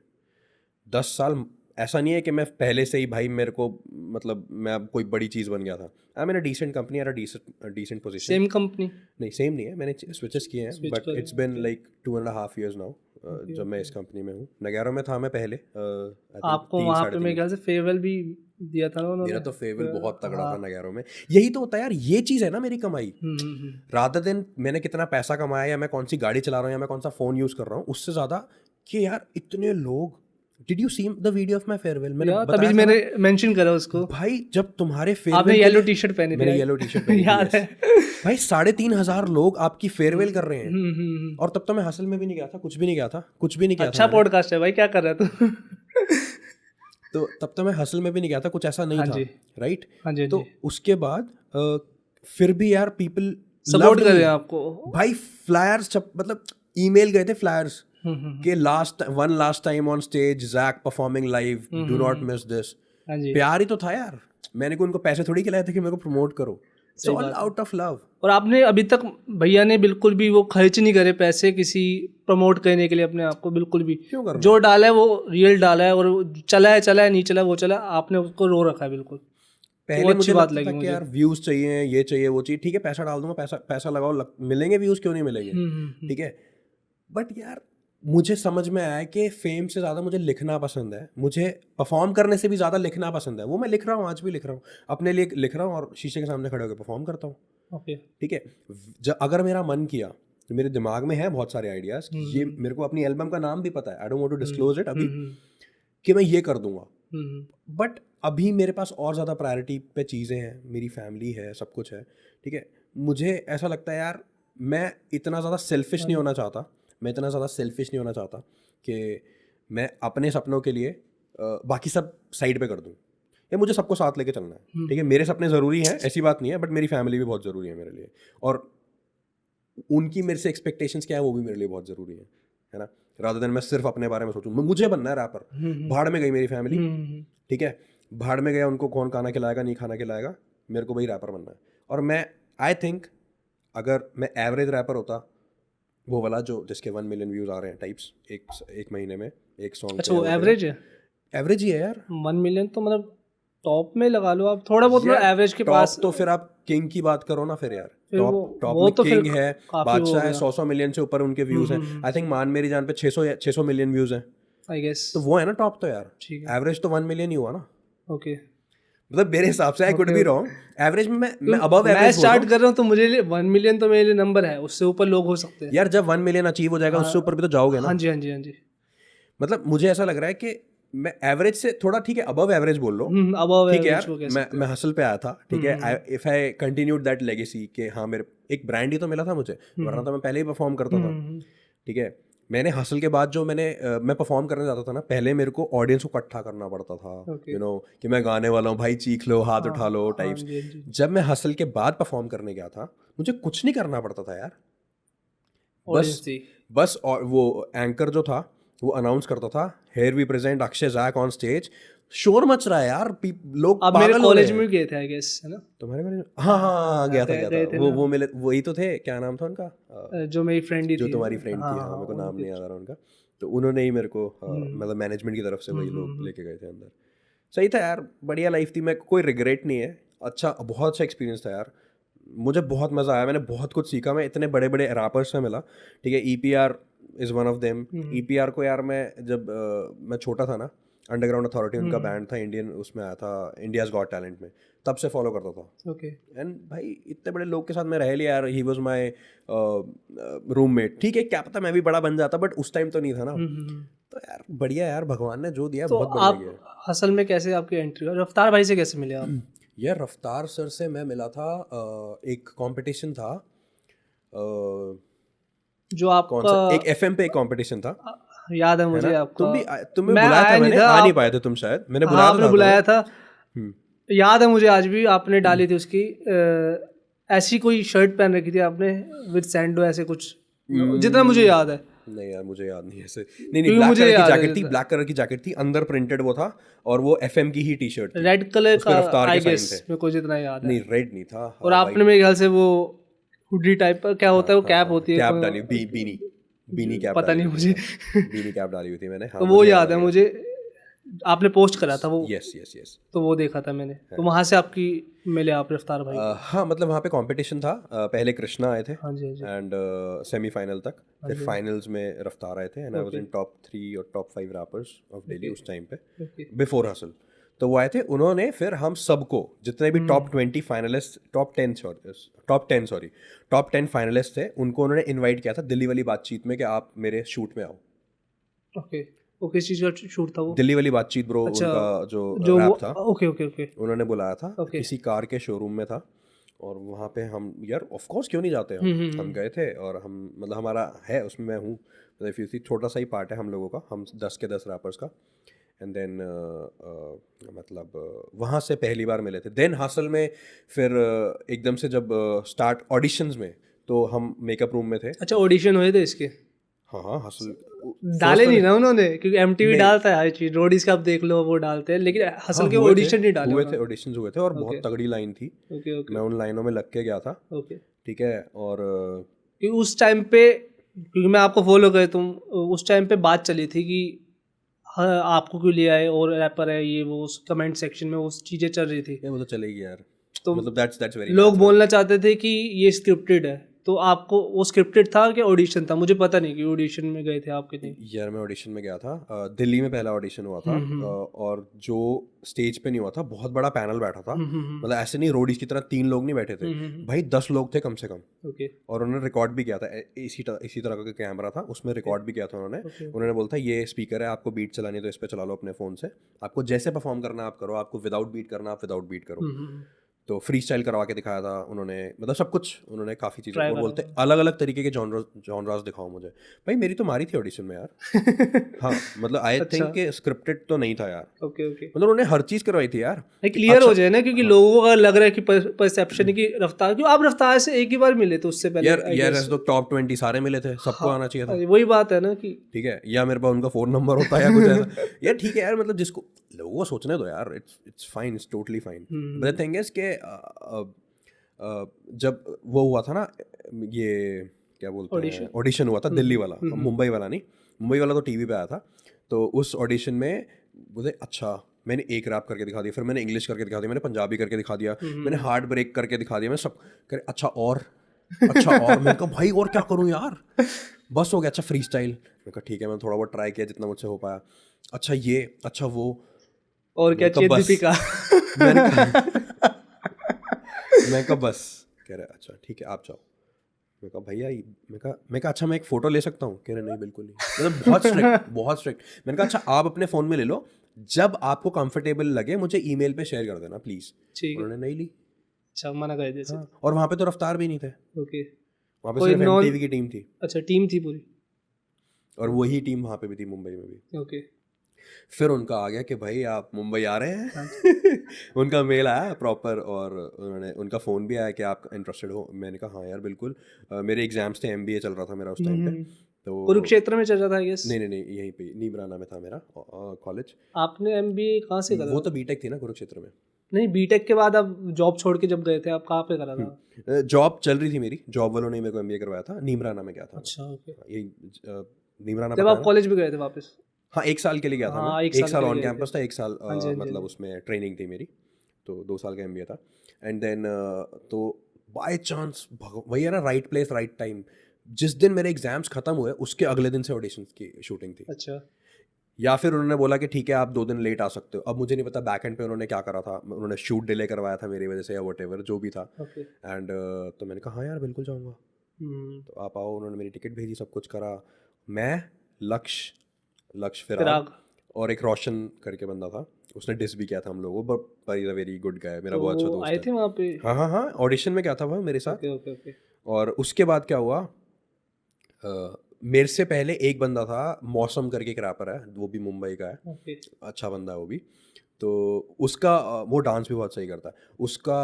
10 साल ऐसा नहीं है कि मैं पहले से ही भाई मेरे को, मतलब मैं अब कोई बड़ी चीज़ बन गया था। I mean a decent company और डिसेंट पोजीशन। Same company? नहीं सेम नहीं है, मैंने स्विचेस किए हैं, but it's been like 2.5 years now जब मैं इस कंपनी में हूँ। नगैरो में था मैं पहले। आपको वहाँ पे मेरे ख्याल से फेयरवेल भी दिया था ना उन्होंने? मेरा तो फेयरवेल बहुत तगड़ा था नगैरो में। यही तो होता है यार, ये चीज़ है ना मेरी कमाई। रादर देन मैंने कितना पैसा कमाया या मैं कौन सी गाड़ी चला रहा हूँ या मैं कौन सा फ़ोन यूज़ कर रहा हूँ, उससे ज़्यादा कि यार इतने लोग did you see the video of my farewell? मैंने तभी बताया था मैंने ना, मेंशन करा उसको। भाई जब तुम्हारे आपने फेयरवेल येलो टी शर्ट पहनी थी, मैंने right? येलो टी शर्ट पहनी थी, याद yes. है। भाई 3,500 लोग आपकी फेयरवेल कर रहे हैं, हम्म। और तब तो मैं हसल में भी नहीं गया था, कुछ भी नहीं गया था, कुछ भी नहीं किया अच्छा था पॉडकास्ट है भाई, क्या कर रहा है तू? तो तब तो मैं हसल में भी नहीं गया था, कुछ ऐसा नहीं हाँ था, जी, राइट? हाँ जी, हाँ तो जी। उसके बाद फिर भी यार पीपल सपोर्ट कर रहे हैं आपको। भाई फ्लायर्स मतलब ईमेल गए थे फ्लायर्स हम्म। कि last time on stage Jack performing live, do not miss this. हाँ जी, प्यार ही तो था यार, मैंने को उनको पैसे थोड़ी खिलाए थे कि मेरे को प्रमोट करो, इट्स सही ऑल बात है। Out of love. और आपने अभी तक, भैया ने बिल्कुल भी वो खर्च नहीं करे पैसे किसी प्रमोट करने के लिए अपने आप को, बिल्कुल भी। क्यों करना? जो डाला है वो रियल डाला है, और चला है नहीं चला वो चला, आपने उसको रो रखा है बिल्कुल। पहले वो अच्छी मुझे बात लगता लगी था कि मुझे। यार व्यूज चाहिए, ये चाहिए, वो चाहिए, ठीक है पैसा डाल दूंगा, पैसा लगाओ, मिलेंगे व्यूज, क्यों नहीं मिलेंगे, ठीक है। बट यार मुझे समझ में आया कि फेम से ज़्यादा मुझे लिखना पसंद है, मुझे परफॉर्म करने से भी ज़्यादा लिखना पसंद है। वो मैं लिख रहा हूँ, आज भी लिख रहा हूँ, अपने लिए लिख रहा हूँ और शीशे के सामने खड़े होकर परफॉर्म करता हूँ, ओके। ठीक है। अगर मेरा मन किया तो मेरे दिमाग में है बहुत सारे आइडियाज़, ये मेरे को अपनी एल्बम का नाम भी पता है, I don't want to disclose it अभी, कि मैं ये कर दूंगा। बट अभी मेरे पास और ज़्यादा प्रायोरिटी पे चीज़ें हैं, मेरी फैमिली है, सब कुछ है, ठीक है। मुझे ऐसा लगता है यार मैं इतना ज़्यादा सेल्फिश नहीं होना चाहता, कि मैं अपने सपनों के लिए बाकी सब साइड पे कर दूं। या मुझे सबको साथ लेके चलना है, ठीक है। मेरे सपने ज़रूरी हैं, ऐसी बात नहीं है, बट मेरी फैमिली भी बहुत ज़रूरी है मेरे लिए, और उनकी मेरे से एक्सपेक्टेशंस क्या है वो भी मेरे लिए बहुत ज़रूरी है ना। रादर देन मैं सिर्फ अपने बारे में सोचूं, मुझे बनना है रैपर, भाड़ में गई मेरी फैमिली, ठीक है, भाड़ में गया, उनको कौन खाना खिलाएगा नहीं खाना खिलाएगा, मेरे को भाई रैपर बनना है। और मैं आई थिंक अगर मैं एवरेज रैपर होता, वो वाला जो जिसके 1 मिलियन व्यूज आ रहे हैं टाइप्स एक महीने में एक सॉन्ग, अच्छा वो एवरेज है? एवरेज ही है यार। 1 मिलियन तो मतलब टॉप में लगा लो आप, थोड़ा बहुत मतलब एवरेज के पास। तो फिर आप किंग की बात करो ना फिर यार, टॉप वो में तो किंग फिर है, काफी बादशाह है, 100 मिलियन से ऊपर उनके व्यूज हैं। आई थिंक मान मेरी जान पे 600 मिलियन व्यूज हैं, आई गेस। तो वो है ना टॉप तो यार। ठीक है, एवरेज तो 1 मिलियन ही हुआ ना, ओके। मतलब मेरे हिसाब से, I could be wrong, average में मैं अबव एवरेज मैं स्टार्ट कर रहा हूँ तो मुझे 1 मिलियन तो मेरे लिए नंबर है, उससे ऊपर लोग हो सकते हैं यार। जब 1 मिलियन अचीव हो जाएगा उससे ऊपर भी तो जाओगे ना। हाँ जी, हाँ जी, हाँ जी। मतलब मुझे ऐसा लग रहा है कि मैं एवरेज से थोड़ा, ठीक है, अबव एवरेज बोल लो, अबव ठीक है एवरेज को यार। कह सकते मैं हसल पे आया था, ठीक है, if I continued that legacy कि हाँ मेरे एक ब्रांड ही तो मिला था मुझे, वरना तो मैं पहले ही परफॉर्म करता था, ठीक है। मैंने हसल के बाद जो मैं परफॉर्म करने जाता था ना, पहले मेरे को ऑडियंस को इकट्ठा करना पड़ता था, Okay. यू नो, कि मैं गाने वाला हूँ भाई, चीख लो, हाथ उठा लो टाइप्स। जी, जी। जब मैं हसल के बाद परफॉर्म करने गया था, मुझे कुछ नहीं करना पड़ता था यार, ऑडियंस बस थी। बस और वो एंकर जो था वो अनाउंस करता था, here we present Akshay Jack on stage. शोर मच रहा है यार, लोग आप मेरे पागल हो रहे कॉलेज में हैं। भी गए थे आई गेस, है ना? तुम्हारे कॉलेज? हाँ हाँ हाँ, गया था गए थे वो मिले, वही तो थे, क्या नाम था उनका, जो मेरी फ्रेंड ही जो थी। तुम्हारी फ्रेंड थी, हाँ, मेरे को नाम नहीं याद आ रहा उनका। तो उन्होंने ही मेरे को मतलब मैनेजमेंट की तरफ से वही लोग लेके गए थे अंदर। सही था यार, बढ़िया लाइफ थी, मैं कोई रिग्रेट नहीं है, अच्छा बहुत अच्छा एक्सपीरियंस था यार, मुझे बहुत मज़ा आया, मैंने बहुत कुछ सीखा, मैं इतने बड़े बड़े रैपर्स से मिला, ठीक है। EPR is one of them. EPR को यार मैं जब मैं छोटा था ना, अंडरग्राउंड अथॉरिटी उनका बैंड था, इंडियन, उसमें आया था इंडियाज़ गॉट टैलेंट में, तब से फॉलो करता था। ओके। एंड भाई इतने बड़े लोग के साथ मैं रह लिया यार, ही वॉज माई रूममेट, ठीक है, क्या पता मैं भी बड़ा बन जाता, बट उस टाइम तो नहीं था ना। तो यार बढ़िया यार, भगवान ने जो दिया तो बहुत बढ़िया आप किया। हसल में कैसे आपकी एंट्री, रफ्तार भाई से कैसे मिले आप? यार रफ्तार सर से मैं मिला था, एक कंपटीशन था, जो कौन सा, आपका एक FM पे एक कंपटीशन था, याद है है मुझे ना। आपका। तुम्हें मैं बुलाया था आया नहीं मैंने, था, आ नहीं आप, पाए थे तुम शायद, मैंने हाँ बुलाया आपने था बुलाया था, हम्म। याद है मुझे आज भी, आपने डाली थी उसकी ऐसी कोई शर्ट पहन रखी थी आपने विद सैंडो, ऐसे कुछ, जितना मुझे याद है। नहीं यार मुझे याद नहीं ऐसे, नहीं क्योंकि ब्लैक मुझे कलर की याद है जैकेट थी, ब्लैक कलर की जैकेट थी, अंदर प्रिंटेड वो था, और वो FM की ही टी-शर्ट थी, रेड कलर उस पे का रफ्तार आई के साइन गेस, थे। मेरे को जितना याद है। नहीं रेड नहीं था, और आपने मेरे ख्याल से वो हुडी टाइप का, क्या होता है वो, कैप होती है, कैप डाली, बीनी कैप पता डाली नहीं हुई मुझे। थी, बीनी कैप डाली हुई थी मैंने, हाँ तो वो मुझे याद आ है गया। मुझे, आपने पोस्ट करा था वो, यस तो वो देखा था मैंने, तो वहां से आपकी मिले आप रफ्तार भाई को। हाँ मतलब वहाँ पे कंपटीशन था, पहले कृष्णा आए थे हाँ जी, हाँ जी। एंड सेमीफाइनल तक, फिर फाइनल्स में रफ्तार आए थे, and I was in top 3 और टॉप 5 रैपर्स ऑफ दिल्ली उस टाइम पे, ओके। Before hustle. तो वो आए थे, उन्होंने फिर हम सबको, जितने भी टॉप 20 फाइनलिस्ट, टॉप 10 फाइनलिस्ट थे, उनको उन्होंने इनवाइट किया था दिल्ली वाली बातचीत में कि आप मेरे शूट में आओ। ओके। वो किस चीज़ का शूट था वो? दिल्ली वाली बातचीत ब्रो, अच्छा, उनका जो जो रैप वो था ओके ओके ओके उन्होंने बुलाया था, ओके। किसी कार के शोरूम में था, और वहाँ पे हम यार ऑफ कोर्स क्यों नहीं जाते, हम गए थे, और हम मतलब हमारा है उसमें, मैं हूँ, मतलब if you see, छोटा सा ही पार्ट है हम लोगों का, हम 10 के 10 रैपर्स का। एंड देन मतलब वहाँ से पहली बार मिले थे। देन हसल में फिर एकदम से जब स्टार्ट ऑडिशंस में, तो हम मेकअप रूम में थे। अच्छा, ऑडिशन हुए थे इसके? हाँ हाँ, हसल डाले नहीं ना उन्होंने, क्योंकि एमटीवी नहीं। डालता है हर चीज, रोडीज का आप देख लो वो डालते हैं, लेकिन हसल हाँ के हुए थे, ऑडिशन नहीं डाले हुए थे उन्होंने। ऑडिशंस हुए थे, और ओके बहुत तगड़ी लाइन थी, ओके ओके मैं उन लाइनों में लग के गया था। ओके। ठीक है, और क्योंकि उस टाइम पे, क्योंकि मैं आपको फॉलो कर, तुम उस टाइम पे बात चली थी कि हाँ आपको क्यों लिया है और रैपर है ये वो, उस कमेंट सेक्शन में उस चीज़ें चल रही थी, ये वो तो चलेगी यार, तो मतलब दैट्स वेरी लोग बोलना चाहते थे कि ये स्क्रिप्टेड है। तो आपको वो स्क्रिप्टेड था कि ऑडिशन था? मुझे पता नहीं कि ऑडिशन में गए थे आपके नहीं। यार मैं ऑडिशन में गया था, दिल्ली में पहला ऑडिशन हुआ था, और जो स्टेज पे नहीं हुआ था, बहुत बड़ा पैनल बैठा था, मतलब ऐसे नहीं रोडीज की तरह 3 लोग नहीं बैठे थे भाई, 10 लोग थे कम से कम, ओके और उन्होंने रिकॉर्ड भी किया था, इसी तरह का कैमरा था, उसमें रिकॉर्ड भी किया था उन्होंने बोला था ये स्पीकर है, आपको बीट चलानी है तो इस पे चला लो अपने फ़ोन से, आपको जैसे परफॉर्म करना आप करो, आपको विदाउट बीट करना आप विदाउट बीट करो। तो फ्री स्टाइल करवा के दिखाया था उन्होंने, मतलब सब कुछ उन्होंने, काफ़ी चीज़ें, और बोलते अलग अलग तरीके के जॉनरास दिखाओ मुझे। भाई मेरी तो मारी थी ऑडिशन में यार। हाँ मतलब आई थिंक कि स्क्रिप्टेड तो नहीं था यार, ओके ओके। मतलब उन्होंने हर चीज़ करवाई थी यार, क्लियर हो जाए ना, क्योंकि लोगों का लग रहा है कि परसेप्शन की रफ्तार, क्यों आप रफ्तार से एक ही बार मिले थे, उससे पहले यार ऐसे तो टॉप 20 सारे मिले थे, सबको आना चाहिए था। वही बात है ना कि ठीक है, या मेरे पास उनका फ़ोन नंबर होता है या कुछ ऐसा। यार ठीक है यार, मतलब जिसको लोगों को सोचने दो यार, it's fine, it's totally fine. But the thing is के जब वो हुआ था ना, ये क्या बोलते हैं, ऑडिशन हुआ था दिल्ली वाला, मुंबई वाला नहीं, मुंबई वाला तो टीवी पे आया था, तो उस ऑडिशन में बोले अच्छा मैंने एक रैप करके दिखा दिया, फिर मैंने इंग्लिश करके दिखा दिया, मैंने पंजाबी करके दिखा दिया, मैंने हार्ट ब्रेक करके दिखा दिया, मैं सब करे अच्छा, और मैंने कहा भाई और क्या करूं यार, बस हो गया। अच्छा फ्री स्टाइल, मैंने कहा ठीक है, मैं थोड़ा बहुत ट्राई किया जितना मुझसे हो पाया, अच्छा ये, अच्छा वो, और क्या चाहिए दीपिका। मैं कहा बस, कह रहे अच्छा ठीक है आप जाओ। मैं कहा भैया, मैं कहा अच्छा मैं एक फ़ोटो ले सकता हूँ? कह रहे नहीं बिल्कुल नहीं, मतलब बहुत स्ट्रिक्ट, बहुत स्ट्रिक्ट। मैंने कहा अच्छा आप अपने फ़ोन में ले लो, जब आपको कंफर्टेबल लगे मुझे ईमेल पे शेयर कर देना प्लीज़। उन्होंने नहीं ली। अच्छा मना कर दिया। हाँ, और वहाँ पे तो रफ्तार भी नहीं थे, ओके, वहाँ पे सिर्फ एमटीवी की टीम थी। अच्छा टीम थी पूरी, और वही टीम वहाँ पे भी थी, मुंबई में भी। ओके। फिर उनका आ गया कि भाई आप मुंबई आ रहे हैं। उनका मेल आया प्रॉपर, और उन्होंने, उनका फ़ोन भी आया कि आप इंटरेस्टेड हो। मैंने कहा हाँ यार बिल्कुल, मेरे एग्जाम्स थे, एमबीए चल रहा था मेरा उस टाइम पे, तो कुरुक्षेत्र में चल रहा था आई गेस। नहीं यहीं पे नीमराना में था मेरा कॉलेज। आपने एमबीए कहाँ से करा? वो तो बीटेक थी ना कुरुक्षेत्र में। नहीं, बीटेक के बाद आप जॉब छोड़ के जब गए थे, आप कहाँ पे करा था? जॉब चल रही थी मेरी, जॉब वालों ने मेरे को एमबीए करवाया था, नीमराना में गया था। अच्छा ओके। यही नीमराना जब आप कॉलेज भी गए थे वापस? हाँ 1 साल के लिए गया था मैं, 1 साल ऑन कैंपस था, 1 साल मतलब उसमें ट्रेनिंग थी मेरी, तो 2 साल का एमबीए था। एंड देन तो बाय चांस वही है ना, राइट प्लेस राइट टाइम, जिस दिन मेरे एग्जाम्स खत्म हुए उसके अगले दिन से ऑडिशन की शूटिंग थी। अच्छा, या फिर उन्होंने बोला कि ठीक है आप 2 दिन लेट आ सकते हो। अब मुझे नहीं पता बैक एंड पे उन्होंने क्या करा था, उन्होंने शूट डिले करवाया था मेरी वजह से या वट जो भी था। एंड तो मैंने कहा हाँ यार बिल्कुल जाऊँगा, तो आप आओ। उन्होंने मेरी टिकट भेजी, सब कुछ करा। मैं लक्ष्य फिराग और एक रोशन करके बंदा था, उसने डिस भी किया था हम लोगों, but is a very good guy, मेरा बहुत अच्छा दोस्त आए थे वहाँ पे। हाँ ऑडिशन में क्या था वो मेरे साथ। ओके। और उसके बाद क्या हुआ, मेरे से पहले एक बंदा था, मौसम करके एक रैपर है, वो भी मुंबई का है, अच्छा बंदा है वो भी, तो उसका वो डांस भी बहुत सही करता है। उसका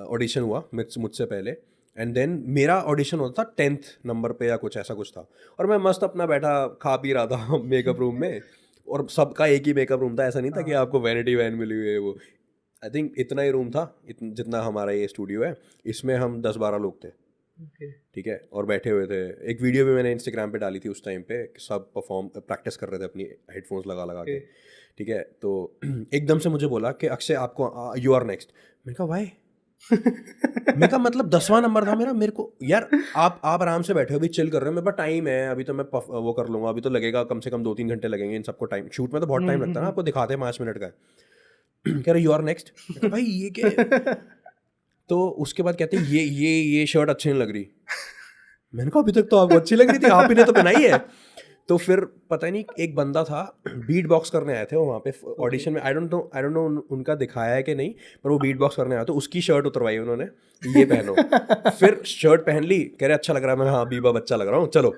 ऑडिशन हुआ मुझसे पहले, एंड देन मेरा ऑडिशन होता था 10th नंबर पे या कुछ ऐसा कुछ था, और मैं मस्त अपना बैठा खा पी रहा था मेकअप रूम में, और सबका एक ही मेकअप रूम था, ऐसा नहीं था कि आपको वैनिटी वैन मिली हुई है। वो आई थिंक इतना ही रूम था, जितना हमारा ये स्टूडियो है, इसमें हम 10-12 लोग थे। ठीक है, और बैठे हुए थे। एक वीडियो भी मैंने इंस्टाग्राम पे डाली थी उस टाइम पे, सब प्रैक्टिस कर रहे थे अपनी हेडफोन्स लगा के। ठीक है, तो एकदम से मुझे बोला कि अक्षय आपको यू आर नेक्स्ट। मैंने कहा भाई मैं कहा मतलब 10वां नंबर था मेरा, मेरे को यार आप आराम से बैठे हो, अभी चिल कर रहे हो, मेरे पास टाइम है, अभी तो मैं वो कर लूँगा, अभी तो लगेगा कम से कम 2-3 घंटे लगेंगे इन सबको, टाइम शूट में तो बहुत टाइम लगता है ना, आपको दिखाते हैं 5 मिनट का। कह रहे यू आर नेक्स्ट। भाई ये क्या? तो उसके बाद कहते हैं ये शर्ट अच्छी नहीं लग रही। मैंने कहा अभी तक तो आपको अच्छी लग रही थी, आप ही ने तो पहनाई है। तो फिर पता नहीं एक बंदा था, बीट बॉक्स करने आए थे वो वहाँ पे ऑडिशन में। आई डोंट नो उनका दिखाया है कि नहीं, पर वो बीट बॉक्स करने आया, तो उसकी शर्ट उतरवाई उन्होंने, ये पहनो। फिर शर्ट पहन ली, कह रहे अच्छा लग रहा है, मैं हाँ बीबा बच्चा लग रहा हूँ, चलो।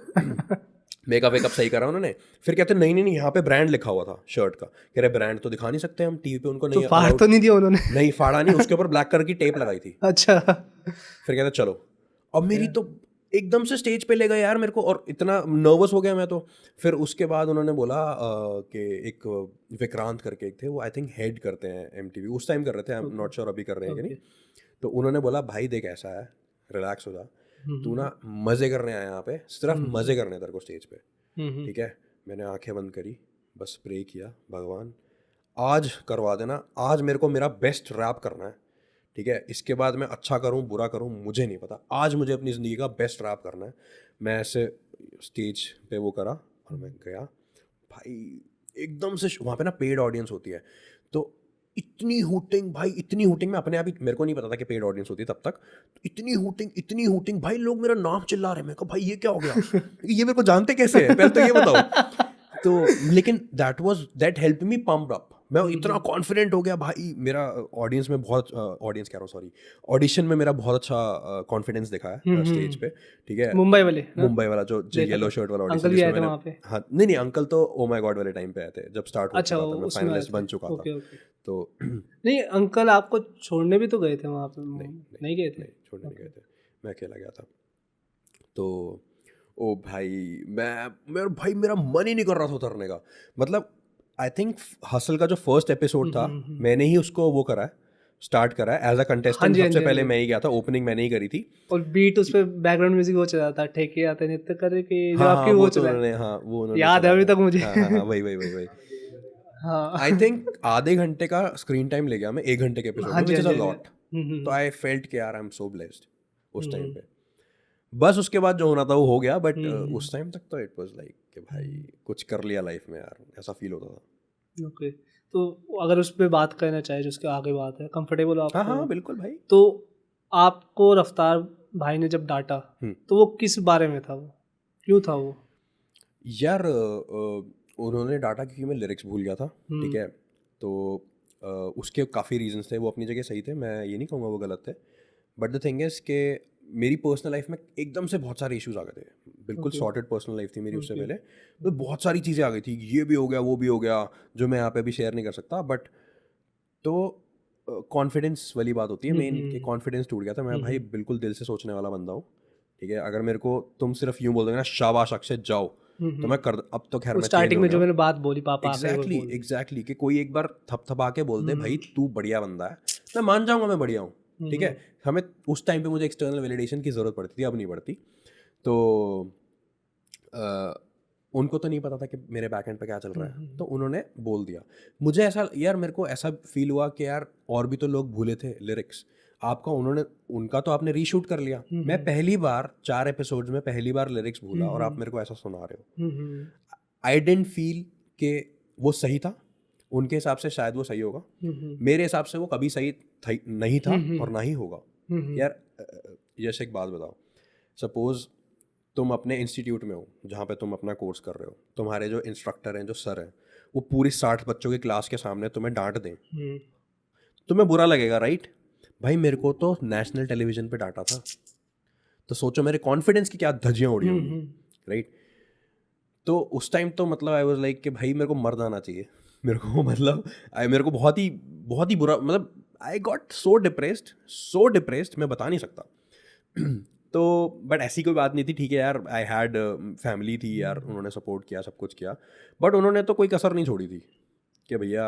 मेकअप वेकअप सही करा उन्होंने। फिर कहते नहीं नहीं नहीं, यहाँ पे ब्रांड लिखा हुआ था शर्ट का। कह रहे ब्रांड तो दिखा नहीं सकते हम टीवी पे, उनको तो नहीं फाड़ allowed। तो नहीं दिया उन्होंने? नहीं फाड़ा नहीं, उसके ऊपर ब्लैक कलर की टेप लगाई थी। अच्छा। फिर कहते चलो। अब मेरी तो एकदम से स्टेज पे ले गए यार मेरे को, और इतना नर्वस हो गया मैं तो। फिर उसके बाद उन्होंने बोला कि एक विक्रांत करके एक थे, वो आई थिंक हेड करते हैं एमटीवी, उस टाइम कर रहे थे, आई एम नॉट श्योर अभी कर रहे हैं कि नहीं। तो उन्होंने बोला भाई देख ऐसा है, रिलैक्स हो जा, तू ना मज़े करने आया यहाँ पे, सिर्फ मज़े करने हैं तेरे को स्टेज पे, ठीक है। मैंने आंखें बंद करी, बस प्रे किया, भगवान आज करवा देना, आज मेरे को मेरा बेस्ट रैप करना है, ठीक है। इसके बाद मैं अच्छा करूं बुरा करूं मुझे नहीं पता, आज मुझे अपनी ज़िंदगी का बेस्ट रैप करना है। मैं ऐसे स्टेज पे वो करा और मैं गया भाई, एकदम से वहाँ पे ना पेड ऑडियंस होती है, तो इतनी हूटिंग भाई, इतनी हूटिंग, मैं अपने आप ही, मेरे को नहीं पता था कि पेड ऑडियंस होती है तब तक। तो इतनी हूटिंग भाई, लोग मेरा नाम चिल्ला रहे हैं। मैं कहा भाई ये क्या हो गया, ये मेरे को जानते कैसे है, पहले तो ये बताओ। तो लेकिन that help me pump up, मैं इतना कॉन्फिडेंट हो गया भाई। मेरा ऑडियंस में बहुत ऑडियंस कह रहा हूँ सॉरी, ऑडिशन में मेरा बहुत अच्छा कॉन्फिडेंस दिखा है स्टेज पे, ठीक है। मुंबई वाले मुंबई वाला जो येलो शर्ट वाला ऑडिशन, अंकल भी आए थे वहाँ पे? हाँ नहीं अंकल तो ओ माय गॉड वाले टाइम पे आए थे, जब स्टार्ट हो अच्छा, चुका था, मैं उसमें फाइनलिस्ट आए थे। बन चुका था। ओके। तो नहीं, अंकल आपको छोड़ने भी तो गए थे वहाँ पे? नहीं गए थे? नहीं छोड़ने नहीं गए थे, मैं अकेला गया था। तो ओ भाई भाई मेरा मन ही नहीं कर रहा था उतरने का। मतलब आई थिंक हसल का जो फर्स्ट एपिसोड था, मैंने ही उसको वो करा है, स्टार्ट करा है एज अ कंटेस्टेंट। सबसे पहले मैं ही गया था, ओपनिंग मैंने ही करी थी। और बीट उस पे बैकग्राउंड म्यूजिक वो चला था, ठेके आते नृत्य करे कि जो हाँ आपकी हाँ, वो तो चला उन्होंने, हाँ वो उन्होंने याद है अभी तक मुझे। हाँ वही हाँ आई थिंक आधे घंटे का स्क्रीन टाइम ले गया मैं 1 घंटे के एपिसोड में, व्हिच इज अ लॉट। तो आई फेल्ट कि यार आई एम सो ब्लेस्ड उस टाइम पे। बस उसके बाद जो होना था वो हो गया, बट उस टाइम तक तो इट वाज लाइक कि भाई कुछ कर लिया लाइफ में यार, ऐसा फील होता था। ओके। तो अगर उस पर बात करना चाहे, जो उसके आगे बात है, कंफर्टेबल आप? हाँ बिल्कुल भाई। तो आपको रफ्तार भाई ने जब डांटा तो वो किस बारे में था, वो क्यों था वो? यार उन्होंने डांटा क्योंकि मैं लिरिक्स भूल गया था, ठीक है। तो उसके काफ़ी रीजंस थे, वो अपनी जगह सही थे, मैं ये नहीं कहूँगा वो गलत थे। बट द थिंग इज़ कि मेरी पर्सनल लाइफ में एकदम से बहुत सारे इश्यूज आ गए थे, बिल्कुल सॉर्टेड पर्सनल लाइफ थी मेरी उससे पहले, तो बहुत सारी चीज़ें आ गई थी, ये भी हो गया वो भी हो गया, जो मैं यहाँ पे अभी शेयर नहीं कर सकता। बट तो कॉन्फिडेंस वाली बात होती है मेन, कि कॉन्फिडेंस टूट गया था। मैं भाई बिल्कुल दिल से सोचने वाला बंदा हूँ, ठीक है। अगर मेरे को तुम सिर्फ यूँ बोल दोगे ना शाबाश अक्षय जाओ, तो मैं कर, अब तो खैर मैं स्टार्टिंग में जो मैंने बात बोली पापा एग्जैक्टली कि कोई एक बार थपथपा के बोल दे भाई तू बढ़िया बंदा है, मैं मान जाऊंगा मैं बढ़िया हूँ, ठीक है। हमें उस टाइम पे मुझे एक्सटर्नल वैलिडेशन की ज़रूरत पड़ती थी, अब नहीं पड़ती। तो उनको तो नहीं पता था कि मेरे बैक एंड पे क्या चल रहा है, तो उन्होंने बोल दिया। मुझे ऐसा यार, मेरे को ऐसा फील हुआ कि यार और भी तो लोग भूले थे लिरिक्स, आपका उनका तो आपने रीशूट कर लिया। मैं पहली बार 4 एपिसोड्स में पहली बार लिरिक्स भूला और आप मेरे को ऐसा सुना रहे हो। आई डेंट फील कि वो सही था, उनके हिसाब से शायद वो सही होगा, मेरे हिसाब से वो कभी सही नहीं था और ना ही होगा। यार जैसे एक बात बताओ, सपोज तुम अपने इंस्टीट्यूट में हो जहाँ पे तुम अपना कोर्स कर रहे हो, तुम्हारे जो इंस्ट्रक्टर हैं, जो सर हैं, वो पूरी 60 बच्चों की क्लास के सामने तुम्हें डांट दें, तुम्हें बुरा लगेगा, राइट भाई। मेरे को तो नेशनल टेलीविजन पे डांटा था, तो सोचो मेरे कॉन्फिडेंस की क्या धज्जियाँ उड़ी होंगी, राइट। तो उस टाइम तो मतलब आई वाज लाइक कि भाई मेरे को मर जाना चाहिए, मेरे को मतलब मेरे को बहुत ही बुरा, मतलब आई गॉट सो डिप्रेस्ड, मैं बता नहीं सकता। तो बट ऐसी कोई बात नहीं थी, ठीक है यार, आई हैड फैमिली थी यार, उन्होंने सपोर्ट किया, सब कुछ किया, बट उन्होंने तो कोई कसर नहीं छोड़ी थी कि भैया,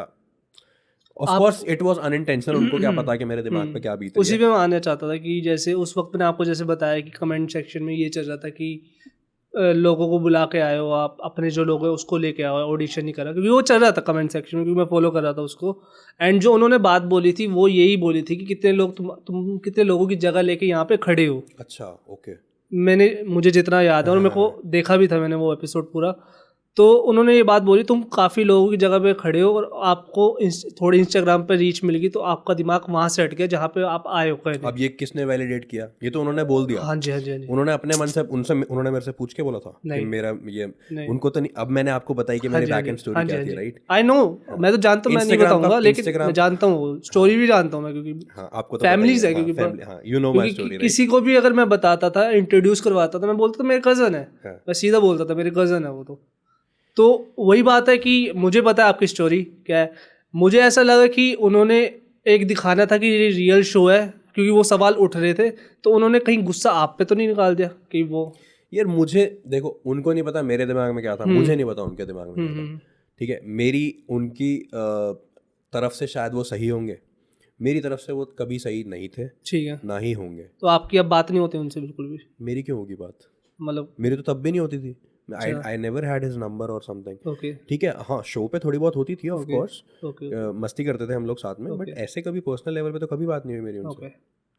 of course it was unintentional, उनको क्या पता कि मेरे दिमाग पे क्या बीत रही है। उसी पे मैं आना चाहता था कि जैसे उस वक्त मैंने आपको जैसे बताया कि कमेंट सेक्शन में ये चल रहा था कि लोगों को बुला के आए हो आप, अपने जो लोग हैं उसको लेके आओ, ऑडिशन नहीं करा, क्योंकि वो चल रहा था कमेंट सेक्शन में, क्योंकि मैं फॉलो कर रहा था उसको। एंड जो उन्होंने बात बोली थी वो यही बोली थी कि कितने लोग तुम कितने लोगों की जगह लेके यहाँ पे खड़े हो। अच्छा ओके। मुझे जितना याद है, और मेरे को देखा भी था मैंने वो एपिसोड पूरा, तो उन्होंने ये बात बोली, तुम काफ़ी लोगों की जगह पे खड़े हो और आपको थोड़ी इंस्टाग्राम पे रीच मिल गई, तो आपका दिमाग वहाँ से हट गया जहाँ पे आप आए हो कहने। अब ये किसने वैलिडेट किया? ये तो उन्होंने बोल दिया। हाँ जी, हाँ जी, हाँ जी। उन्होंने अपने मन से उन्होंने मेरे से पूछ के बोला था कि नहीं, मेरा ये नहीं। उनको तो नहीं। अब मैंने आपको बताई कि हाँ मेरी जी, हाँ बैक जी, एंड स्टोरी हाँ जी, क्या हाँ थी, जी। राइट? आई नो, मैं तो जानता हूँ, मैं नहीं Instagram बताऊंगा, का लेकिन मैं Instagram जानता हूँ, स्टोरी भी जानता हूँ मैं, क्योंकि हाँ, आपको तो पता ही फैमिलीज है, हाँ, क्योंकि फैमिली, हाँ, you know my story, right? किसी को भी अगर मैं बताता था, इंट्रोड्यूस करवाता था, मैं बोलता था मेरे कज़न है, हाँ। मैं सीधा बोलता था मेरे कज़न है वो। तो वही बात है कि मुझे पता है आपकी स्टोरी क्या है। मुझे ऐसा लगा कि उन्होंने एक दिखाना था कि ये रियल शो है, क्योंकि वो सवाल उठ रहे थे, तो उन्होंने कहीं गुस्सा आप पे तो नहीं निकाल दिया कि वो। यार मुझे देखो, उनको नहीं पता मेरे दिमाग में क्या था, मुझे नहीं पता उनके दिमाग में क्या था, हम्म, ठीक है? मेरी उनकी तरफ से शायद वो सही होंगे, मेरी तरफ से वो कभी सही नहीं थे, ठीक है। ना ही होंगे। तो आपकी अब बात नहीं होती उनसे बिल्कुल भी? मेरी क्यों होगी बात? मतलब मेरी तो तब भी नहीं होती थी। I never had his number और समथिंग, ओके, ठीक है? हाँ, शो पे थोड़ी बहुत होती थी, ऑफ ओके, कोर्स, ओके, मस्ती करते थे हम लोग साथ में, बट ऐसे कभी पर्सनल लेवल पे तो कभी बात नहीं हुई मेरी उनसे। ओके।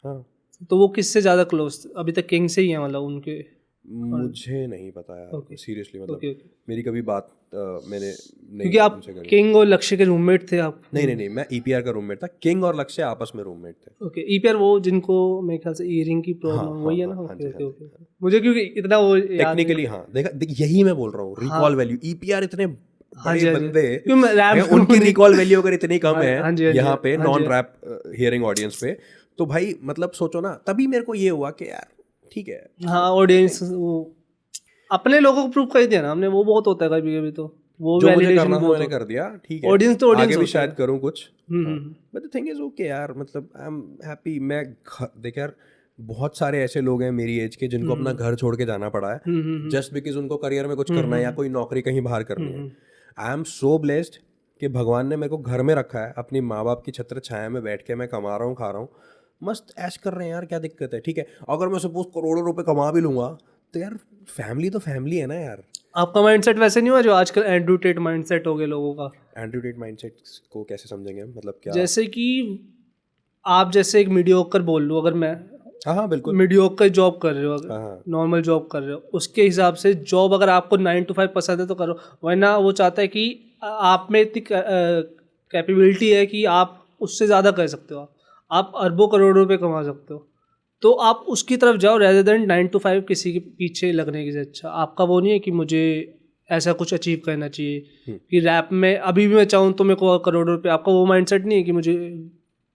हाँ, तो वो किससे ज़्यादा क्लोज अभी तक? किंग से ही है मतलब उनके? मुझे नहीं पता यार, ओके, सीरियसली, मतलब ओके, ओके। मेरी कभी बात मैंने नहीं क्योंकि आप उनसे करी। किंग और लक्ष्य के रूममेट थे आप? नहीं नहीं नहीं, मैं ईपीआर का रूममेट था, किंग और लक्ष्य आपस में रूममेट थे। ओके, ईपीआर वो जिनको मेरे ख्याल से ईयरिंग की हाँ प्रॉब्लम, हाँ वही है हाँ ना? हाँ ओके, जी, हाँ ओके, जी। ओके। मुझे क्योंकि इतना वो याद नहीं टेक्निकली हाँ, देखा यही मैं बोल रहा हूँ, रिकॉल वैल्यू। ईपीआर इतने हाँ बड़े जी, हाँ जी। बंदे, क्यों मैं रैप अगर उनकी रिकॉल वैल्यू अगर इतनी कम हाँ है हाँ जी, हाँ जी, यहाँ पे हाँ जी। नॉन रैप हियरिंग ऑडियंस पे, तो भाई मतलब सोचो ना, तभी मेरे को ये हुआ कि यार ठीक है। हाँ, ऑडियंस वो अपने लोगों को प्रूव कर दिया ना हमने, वो बहुत होता है कभी कभी, तो वो जो मुझे वैलिडेशन करना भी था बहुत मैंने होता कर दिया, ठीक है। है? ऑडियंस तो ऑडियंस आगे भी होता शायद है। करूँ कुछ, हाँ, hmm. But the thing is okay यार, मतलब आई एम हैप्पी। मैं देख यार, बहुत सारे ऐसे लोग हैं मेरी एज के जिनको अपना घर छोड़ के जाना पड़ा है जस्ट बिकॉज उनको करियर में कुछ करना है या कोई नौकरी कहीं बाहर करनी है। आई एम सो ब्लेस्ड कि भगवान ने मेरे को घर में रखा है, अपनी माँ बाप की छत्र छाया में बैठ के मैं कमा रहा हूँ, खा रहा हूँ, मस्त ऐश कर रहे हैं यार, क्या दिक्कत है? ठीक है, अगर मैं सपोज करोड़ों रुपए कमा भी लूंगा तो यार फैमिली तो फैमिली है ना यार। आपका माइंडसेट वैसे नहीं हुआ जो आजकल एंड्रू टेट माइंडसेट हो गया लोगों का? एंड्रू टेट माइंडसेट को कैसे समझेंगे हम? मतलब क्या? जैसे कि आप जैसे एक मीडियोकर बोल लूँ, अगर मैं हाँ हाँ बिल्कुल। मीडियोकर जॉब कर रहे हो, हाँ अगर हाँ नॉर्मल जॉब कर रहे हो, उसके हिसाब से जॉब अगर आपको 9 to 5 पसंद है तो करो, वरना वो चाहता है कि आप में इतनी कैपेबिलिटी है कि आप उससे ज़्यादा कर सकते हो, आप अरबों करोड़ों रुपए कमा सकते हो, तो आप उसकी तरफ जाओ रेदर देन 9 to 5 किसी के पीछे लगने की। अच्छा, आपका वो नहीं है कि मुझे ऐसा कुछ अचीव करना चाहिए कि रैप में अभी भी मैं चाहूँ तो मेरे को करोड़ों रुपए, आपका वो माइंडसेट नहीं है कि मुझे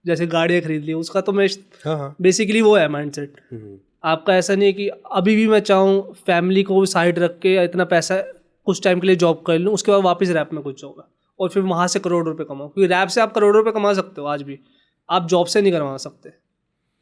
जैसे गाड़ियाँ खरीद ली, उसका तो मैं हाँ हाँ। बेसिकली वो है माइंडसेट। आपका ऐसा नहीं है कि अभी भी मैं चाहूँ फैमिली को साइड रख के इतना पैसा कुछ टाइम के लिए जॉब कर लूँ, उसके बाद वापस रैप में कुछ जाऊँगा और फिर वहाँ से करोड़ रुपए कमाऊँ, क्योंकि रैप से आप करोड़ों रुपए कमा सकते हो आज भी, आप जॉब से नहीं कमा सकते,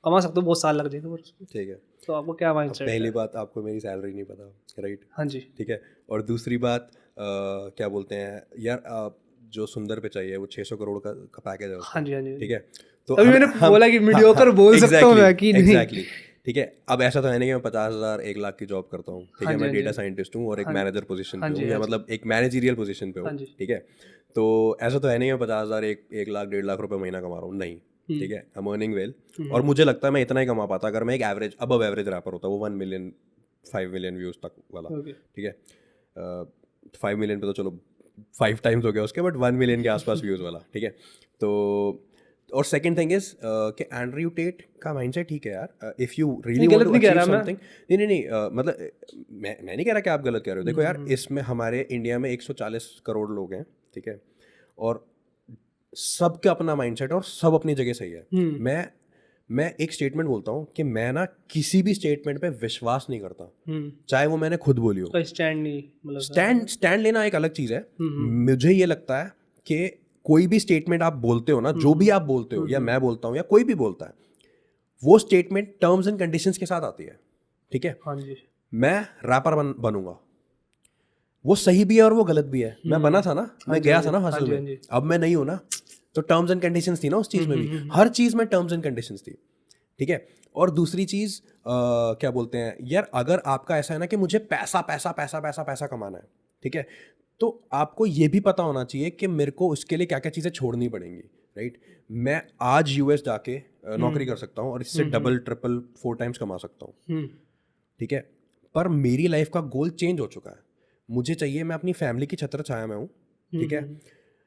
कमा सकते हो, बहुत साल लग जाएंगे उसमें। ठीक है, तो आपको क्या अब माइंडसेट पहली है? बात, आपको मेरी सैलरी नहीं पता, राइट? हाँ जी, ठीक है, और दूसरी बात क्या बोलते हैं यार, जो सुंदर पे चाहिए वो 600 करोड़ का पैकेज है उसका। हाँ जी, हाँ जी। ठीक है, तो तभी मैंने बोला कि मीडियोकर बोल सकता हूँ मैं कि नहीं। एग्जैक्टली, ठीक है। अब ऐसा तो है नहीं कि मैं 50,000 1 लाख की जॉब करता हूँ, ठीक हाँ है? जी, मैं हाँ जी, डेटा साइंटिस्ट हूँ और एक हाँ मैनेजर पोजीशन हाँ पे जी, हूँ, या हाँ जी, मतलब एक मैनेजरियल पोजीशन पे हूँ, हाँ जी। ठीक है? तो ऐसा तो है नहीं मैं 50,000 1 लाख 1.5 लाख रुपए महीना कमा रहा हूँ, नहीं, ठीक है? आई एम अर्निंग वेल, और मुझे लगता है मैं इतना ही कमा पाता अगर मैं एक एवरेज अबव एवरेज रैपर होता, वो 1 मिलियन 5 मिलियन व्यूज तक वाला, ओके, ठीक है? 5 मिलियन पे तो चलो 5 टाइम्स हो गया उसके, बट 1 मिलियन के आसपास व्यूज वाला, ठीक है? तो और सेकंड थिंग इज कि एंड्रयू टेट का माइंडसेट ठीक है यार, इफ यू रियली वांट गलत टू नहीं कह अचीव रहा मैं। समथिंग, नहीं, मतलब मैं नहीं कह रहा कि आप गलत कह रहे हो। देखो यार, इसमें हमारे इंडिया में 140 करोड़ लोग हैं, ठीक है? और सबका अपना माइंडसेट और सब अपनी जगह सही है। मैं एक स्टेटमेंट बोलता हूँ कि मैं ना किसी भी स्टेटमेंट पे विश्वास नहीं करता, चाहे वो मैंने खुद बोली हो। कोई स्टैंड नहीं, मतलब स्टैंड लेना एक अलग चीज़ है। मुझे ये लगता है कि कोई भी स्टेटमेंट आप बोलते हो ना, जो भी आप बोलते हो या मैं बोलता हूँ या कोई भी बोलता है, वो स्टेटमेंट टर्म्स एंड कंडीशंस के साथ आती है, ठीक है? हाँ जी, मैं रैपर बनूंगा, वो सही भी है और वो गलत भी है। मैं बना था ना, मैं गया था ना हसल में, अब मैं नहीं हूं ना, तो टर्म्स एंड कंडीशंस थी ना उस चीज़ में भी, हर चीज़ में टर्म्स एंड कंडीशंस थी, ठीक है? और दूसरी चीज़ क्या बोलते हैं यार, अगर आपका ऐसा है ना कि मुझे पैसा पैसा पैसा पैसा पैसा कमाना है, ठीक है, तो आपको ये भी पता होना चाहिए कि मेरे को उसके लिए क्या क्या चीज़ें छोड़नी पड़ेंगी, राइट? मैं आज यूएस जाके नौकरी कर सकता हूँ और इससे डबल ट्रिपल 4 टाइम्स कमा सकता हूँ, ठीक है? पर मेरी लाइफ का गोल चेंज हो चुका है। मुझे चाहिए, मैं अपनी फैमिली की छत्र छाया में हूँ, ठीक है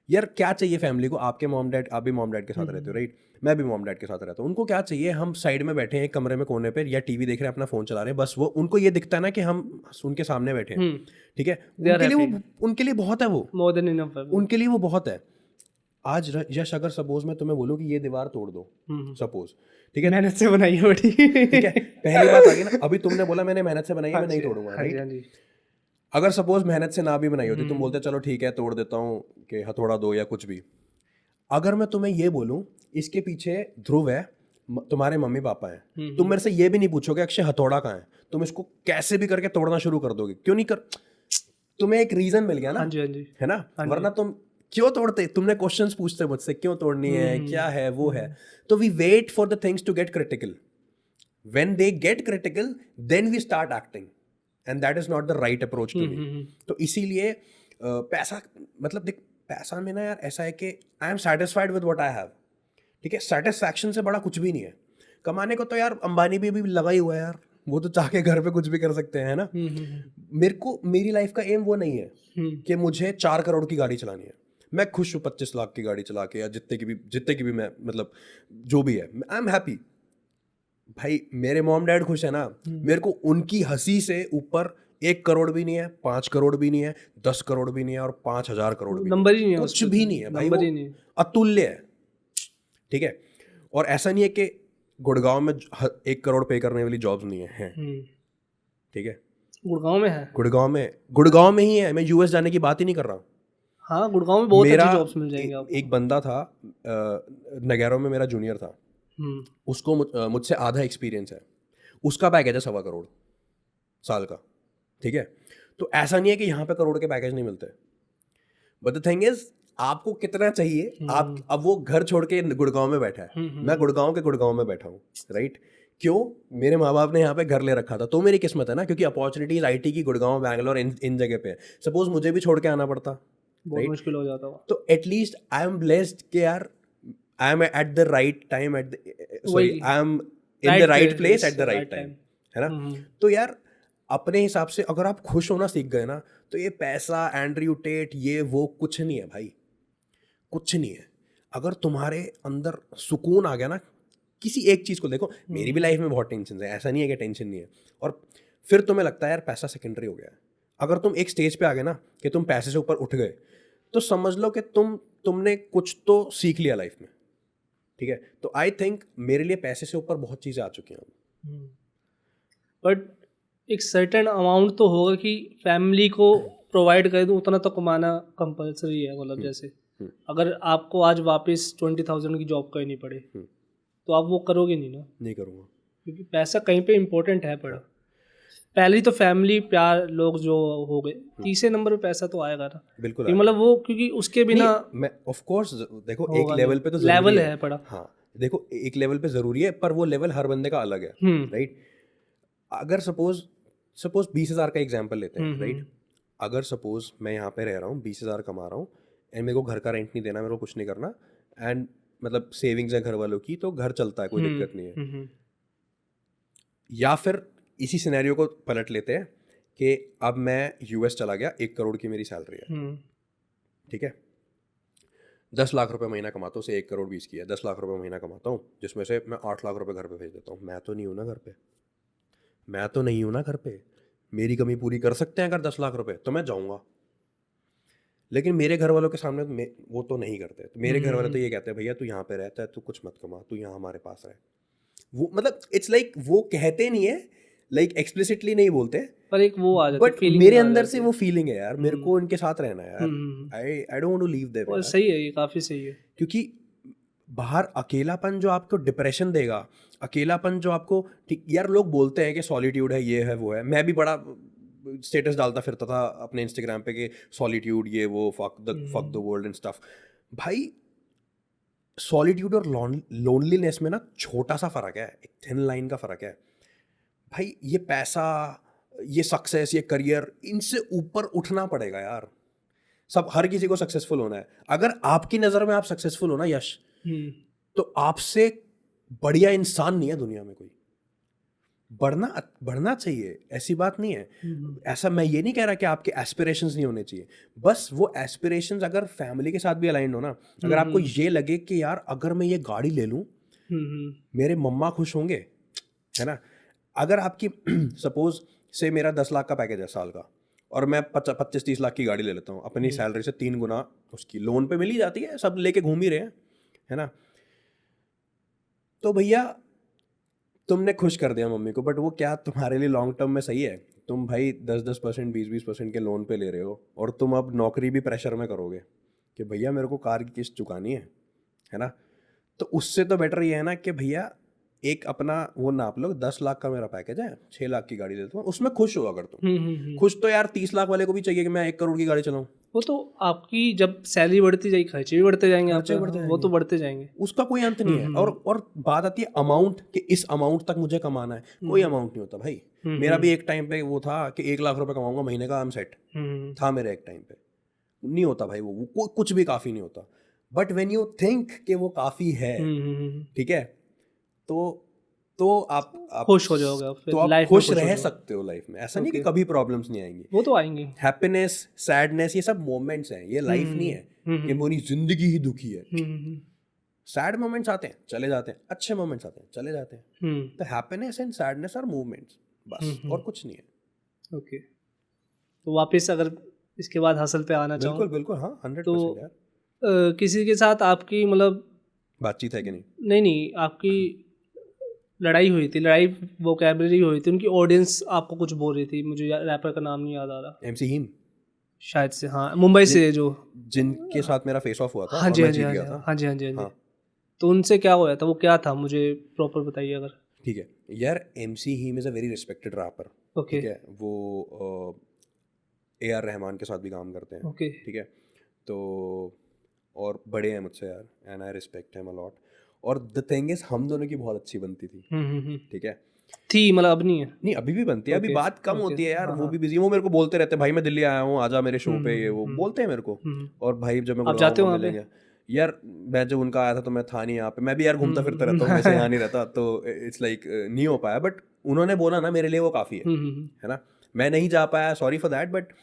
यार। क्या चाहिए फैमिली को? आपके मॉम डैड, आप भी मॉम डैड के साथ रहते हो राइट, मैं भी मॉम डैड के साथ रहता हूँ। उनको क्या चाहिए? हम साइड में बैठे हैं एक कमरे में कोने पे, या टीवी देख रहे हैं, अपना फोन चला रहे हैं, बस वो उनको ये दिखता है ना कि हम उनके सामने बैठे हैं, ठीक है। उनके लिए बहुत है, वो मोर देन इनफ है, उनके लिए वो बहुत है। आज यश, अगर सपोज मैं तुम्हें बोलूँ कि ये दीवार तोड़ दो, सपोज, ठीक है, मेहनत से बनाई है बड़ी, ठीक है, पहली बात आ गई ना, अभी तुमने बोला मैंने मेहनत से बनाई है, मैं नहीं तोड़ूंगा, राइट। अगर सपोज मेहनत से ना भी बनाई होती, तुम बोलते चलो ठीक है तोड़ देता हूँ, कि हथौड़ा दो या कुछ भी। अगर मैं तुम्हें ये बोलूँ इसके पीछे ध्रुव है, तुम्हारे मम्मी पापा हैं, तुम मेरे से ये भी नहीं पूछोगे अक्षय हथौड़ा कहाँ है, तुम इसको कैसे भी करके तोड़ना शुरू कर दोगे। क्यों नहीं कर? तुम्हें एक रीजन मिल गया ना, है ना, वरना तुम क्यों तोड़ते? तुमने क्वेश्चंस पूछते मुझसे, क्यों तोड़नी है, क्या है, वो है। तो we wait for the things to get critical, when they get critical then we start acting, and that is not the right approach to me. तो इसीलिए पैसा, मतलब देख, पैसा में ना यार ऐसा है कि I am satisfied with what I have, ठीक है। सेटिस्फैक्शन से बड़ा कुछ भी नहीं है। कमाने को तो यार अंबानी भी लगा ही हुआ है यार, वो तो चाह के घर पे कुछ भी कर सकते हैं, है ना। मेरे को, मेरी लाइफ का एम वो नहीं है कि मुझे 4 करोड़ की गाड़ी चलानी है। मैं खुश हूँ 25 लाख की गाड़ी चला के, या जितने की भी मैं, मतलब जो भी है, आई एम हैप्पी। भाई मेरे मॉम डैड खुश है ना, मेरे को उनकी हंसी से ऊपर 1 करोड़ भी नहीं है, 5 करोड़ भी नहीं है, 10 करोड़ भी नहीं है, और 5,000 करोड़ भी नंबर ही नहीं है, कुछ भी नहीं है भाई, वो अतुल्य है, ठीक है। और ऐसा नहीं है कि गुड़गांव में 1 करोड़ पे करने वाली जॉब्स नहीं है, ठीक है। गुड़गांव में है, गुड़गांव में ही है। मैं यूएस जाने की बात ही नहीं कर रहा। हाँ, गुड़गांव में बहुत अच्छी जॉब्स मिल जाएंगी आपको। एक बंदा था नगैरो में, मेरा जूनियर था, उसको मुझसे आधा एक्सपीरियंस है, उसका पैकेज है 1.25 करोड़ साल का, ठीक है। तो ऐसा नहीं है कि यहाँ पे करोड़ के पैकेज नहीं मिलते, बट द थिंग इज आपको कितना चाहिए। आप अब वो घर छोड़ के गुड़गांव में बैठा है, मैं गुड़गांव में बैठा हूँ, राइट। क्यों? मेरे माँ बाप ने यहाँ पे घर ले रखा था, तो मेरी किस्मत है ना, क्योंकि अपॉर्चुनिटीज आईटी की गुड़गांव, बैंगलोर, इन जगह पे है। सपोज मुझे भी छोड़ के आना पड़ता, बहुत मुश्किल हो जाता, तो एटलीस्ट आई एम ब्लेस्ड कि यार I am eight the right time, I am in the right place at the right time, है ना। तो यार अपने हिसाब से अगर आप खुश होना सीख गए ना, तो ये पैसा, एंड्रयू टेट, ये वो कुछ नहीं है भाई, कुछ नहीं है। अगर तुम्हारे अंदर सुकून आ गया ना किसी एक चीज़ को, देखो मेरी भी लाइफ में बहुत टेंशन है, ऐसा नहीं है कि टेंशन नहीं है, और फिर तुम्हें लगता है यार पैसा सेकेंडरी हो गया है। अगर तुम एक स्टेज पे आ गए ना कि तुम पैसे से ऊपर उठ गए, तो समझ लो कि तुमने कुछ तो सीख लिया लाइफ में, ठीक है। तो आई थिंक मेरे लिए पैसे से ऊपर बहुत चीज़ें आ चुकी हैं, बट एक सर्टेन अमाउंट तो होगा कि फैमिली को प्रोवाइड कर दूँ, उतना तो कमाना कंपलसरी है। मतलब जैसे अगर आपको आज वापस 20,000 की जॉब करनी पड़े, तो आप वो करोगे नहीं ना? नहीं करूँगा, क्योंकि पैसा कहीं पे इम्पोर्टेंट है पड़ा। पहली तो फैमिली, प्यार, लोग जो हो गए, तीसरे नंबर पे पैसा तो आएगा ना, बिल्कुल। मतलब वो, क्योंकि उसके बिना मैं ऑफ कोर्स, देखो एक लेवल पे तो लेवल है पड़ा, हाँ देखो एक लेवल पे जरूरी है, पर वो लेवल हर बंदे का अलग है, राइट। अगर सपोज 20,000 का एग्जांपल लेते हैं, राइट। अगर सपोज मैं यहाँ पे रह रहा हूँ, 20,000 कमा रहा हूँ, एंड मेरे को घर का रेंट नहीं देना, मेरे को कुछ नहीं करना, एंड मतलब सेविंग्स है घर वालों की, तो घर चलता है, कोई दिक्कत नहीं है। या फिर इसी सिनेरियो को पलट लेते हैं कि अब मैं यूएस चला गया, 1 करोड़ की मेरी सैलरी है, ठीक है। 10 लाख रुपए महीना कमाता हूँ, उसे 1 करोड़ 20 की है, 10 लाख रुपए महीना कमाता हूँ, जिसमें से मैं 8 लाख रुपए घर पे भेज देता हूँ। मैं तो नहीं हूँ ना घर पे, मेरी कमी पूरी कर सकते हैं अगर 10 लाख रुपए, तो मैं जाऊँगा। लेकिन मेरे घर वालों के सामने वो तो नहीं करते। तो मेरे घर वाले तो ये कहते हैं, भैया तू यहाँ पे रहता है, तू कुछ मत कमा, तू यहाँ हमारे पास रहे। वो मतलब इट्स लाइक वो कहते नहीं है, लाइक एक्सप्लिसिटली नहीं बोलते, पर एक वो आ जाती है, बट मेरे अंदर से वो फीलिंग है यार, मेरे को उनके साथ रहना है यार। I don't want to leave them. सही है, ये काफी सही है, क्योंकि बाहर अकेलापन जो आपको डिप्रेशन देगा, अकेलापन जो आपको, ठीक यार लोग बोलते हैं कि सॉलिट्यूड है, ये है वो है। मैं भी बड़ा स्टेटस डालता फिरता था अपने इंस्टाग्राम पे कि सॉलिट्यूड, ये वो, fuck the world and stuff. भाई सॉलिट्यूड और लोनलीनेस में ना छोटा सा फर्क है, एक थिन लाइन का फर्क है भाई। ये पैसा, ये सक्सेस, ये करियर, इनसे ऊपर उठना पड़ेगा यार। हर किसी को सक्सेसफुल होना है। अगर आपकी नज़र में आप सक्सेसफुल हो ना यश, तो आपसे बढ़िया इंसान नहीं है दुनिया में कोई। बढ़ना चाहिए, ऐसी बात नहीं है। ऐसा मैं ये नहीं कह रहा कि आपके एस्पिरेशंस नहीं होने चाहिए, बस वो एस्पिरेशंस अगर फैमिली के साथ भी अलाइंड हो ना, अगर आपको ये लगे कि यार अगर मैं ये गाड़ी ले लूँ मेरे मम्मा खुश होंगे, है ना। अगर आपकी सपोज से मेरा 10 लाख का पैकेज है साल का, और मैं 25-30 लाख की गाड़ी ले लेता हूँ अपनी सैलरी से 3 गुना उसकी, लोन पे मिल ही जाती है, सब लेके घूम ही रहे हैं, है ना। तो भैया तुमने खुश कर दिया मम्मी को, बट वो क्या तुम्हारे लिए लॉन्ग टर्म में सही है? तुम भाई 10-10%, 20-20% के लोन पे ले रहे हो, और तुम अब नौकरी भी प्रेशर में करोगे कि भैया मेरे को कार की किस्त चुकानी है ना। तो उससे तो बेटर ये है ना कि भैया एक अपना वो नाप लो, 10 लाख का मेरा पैकेज है, 6 लाख की गाड़ी लेता हूँ, उसमें खुश हो। अगर तुम खुश, तो यार 30 लाख वाले को भी चाहिए कि मैं 1 करोड़ की गाड़ी चलाऊँ। वो तो आपकी जब सैलरी बढ़ती जाएगी खर्चे भी बढ़ते जाएंगे, वो तो बढ़ते जाएंगे, उसका कोई अंत नहीं है। और बात आती है अमाउंट, कि इस अमाउंट तक मुझे कमाना है, कोई अमाउंट नहीं होता भाई। मेरा भी एक टाइम पे वो था कि 1 लाख रुपए कमाऊंगा महीने का, आई एम सेट था मेरे एक टाइम पे। नहीं होता भाई, वो कुछ भी काफी नहीं होता। बट व्हेन यू थिंक कि वो काफी है, ठीक है, तो आप खुश हो जाओगे, तो आप खुश रह सकते हो लाइफ में। ऐसा नहीं कि कभी प्रॉब्लम्स नहीं आएंगी, वो तो आएंगी। हैप्पीनेस, सैडनेस, ये सब मोमेंट्स हैं, ये लाइफ नहीं है कि मेरी जिंदगी ही दुखी है। सैड मोमेंट्स आते हैं चले जाते हैं, अच्छे मोमेंट्स आते हैं चले जाते हैं। तो happiness and sadness are moments, बस, और कुछ नहीं है। ओके, तो वापस अगर इसके बाद हसल पे आना चाहो, बिल्कुल बिल्कुल, हाँ 100%। तो किसी के साथ आपकी मतलब बातचीत है कि नहीं? नहीं, आपकी लड़ाई हुई थी, लड़ाई वोकैबुलरी हुई थी, उनकी ऑडियंस आपको कुछ बोल रही थी, मुझे रैपर का नाम नहीं याद आ रहा, MC हीम शायद से, हाँ, मुंबई से, जो जिनके साथ मेरा फेस ऑफ हुआ था, हाँ जी, और हाँ मैं जी, जीत हाँ जी, गया था। हाँ जी, हाँ जी, हाँ जी। तो उनसे क्या हुआ था, वो क्या था, मुझे प्रॉपर बताइए अगर। ठीक है यार, MC Heem is a very respected rapper, ठीक है। वो AR रहमान के साथ भी काम करते हैं, ठीक है। तो और बड़े हैं मुझसे यार, and I respect him a lot. और द थिंग इज, हम दोनों की बहुत अच्छी बनती थी, ठीक है। थी मतलब, अब नहीं है? नहीं, अभी भी बनती है, अभी बात कम होती है यार, वो भी बिजी। वो मेरे को बोलते रहते हैं, भाई मैं दिल्ली आया हूँ, आजा मेरे शो पे, ये वो बोलते हैं मेरे को। और भाई जब मैं बुलाऊंगा मिलेंगे यार। मैं जब उनका आया था तो मैं था नहीं यहाँ पे, मैं भी यार घूमता फिरता रहता हूँ, वैसे यहाँ नहीं रहता, तो इट्स लाइक नहीं हो पाया। बट उन्होंने बोला ना, मेरे लिए वो काफ़ी है ना। मैं नहीं जा पाया, सॉरी फॉर दैट, बट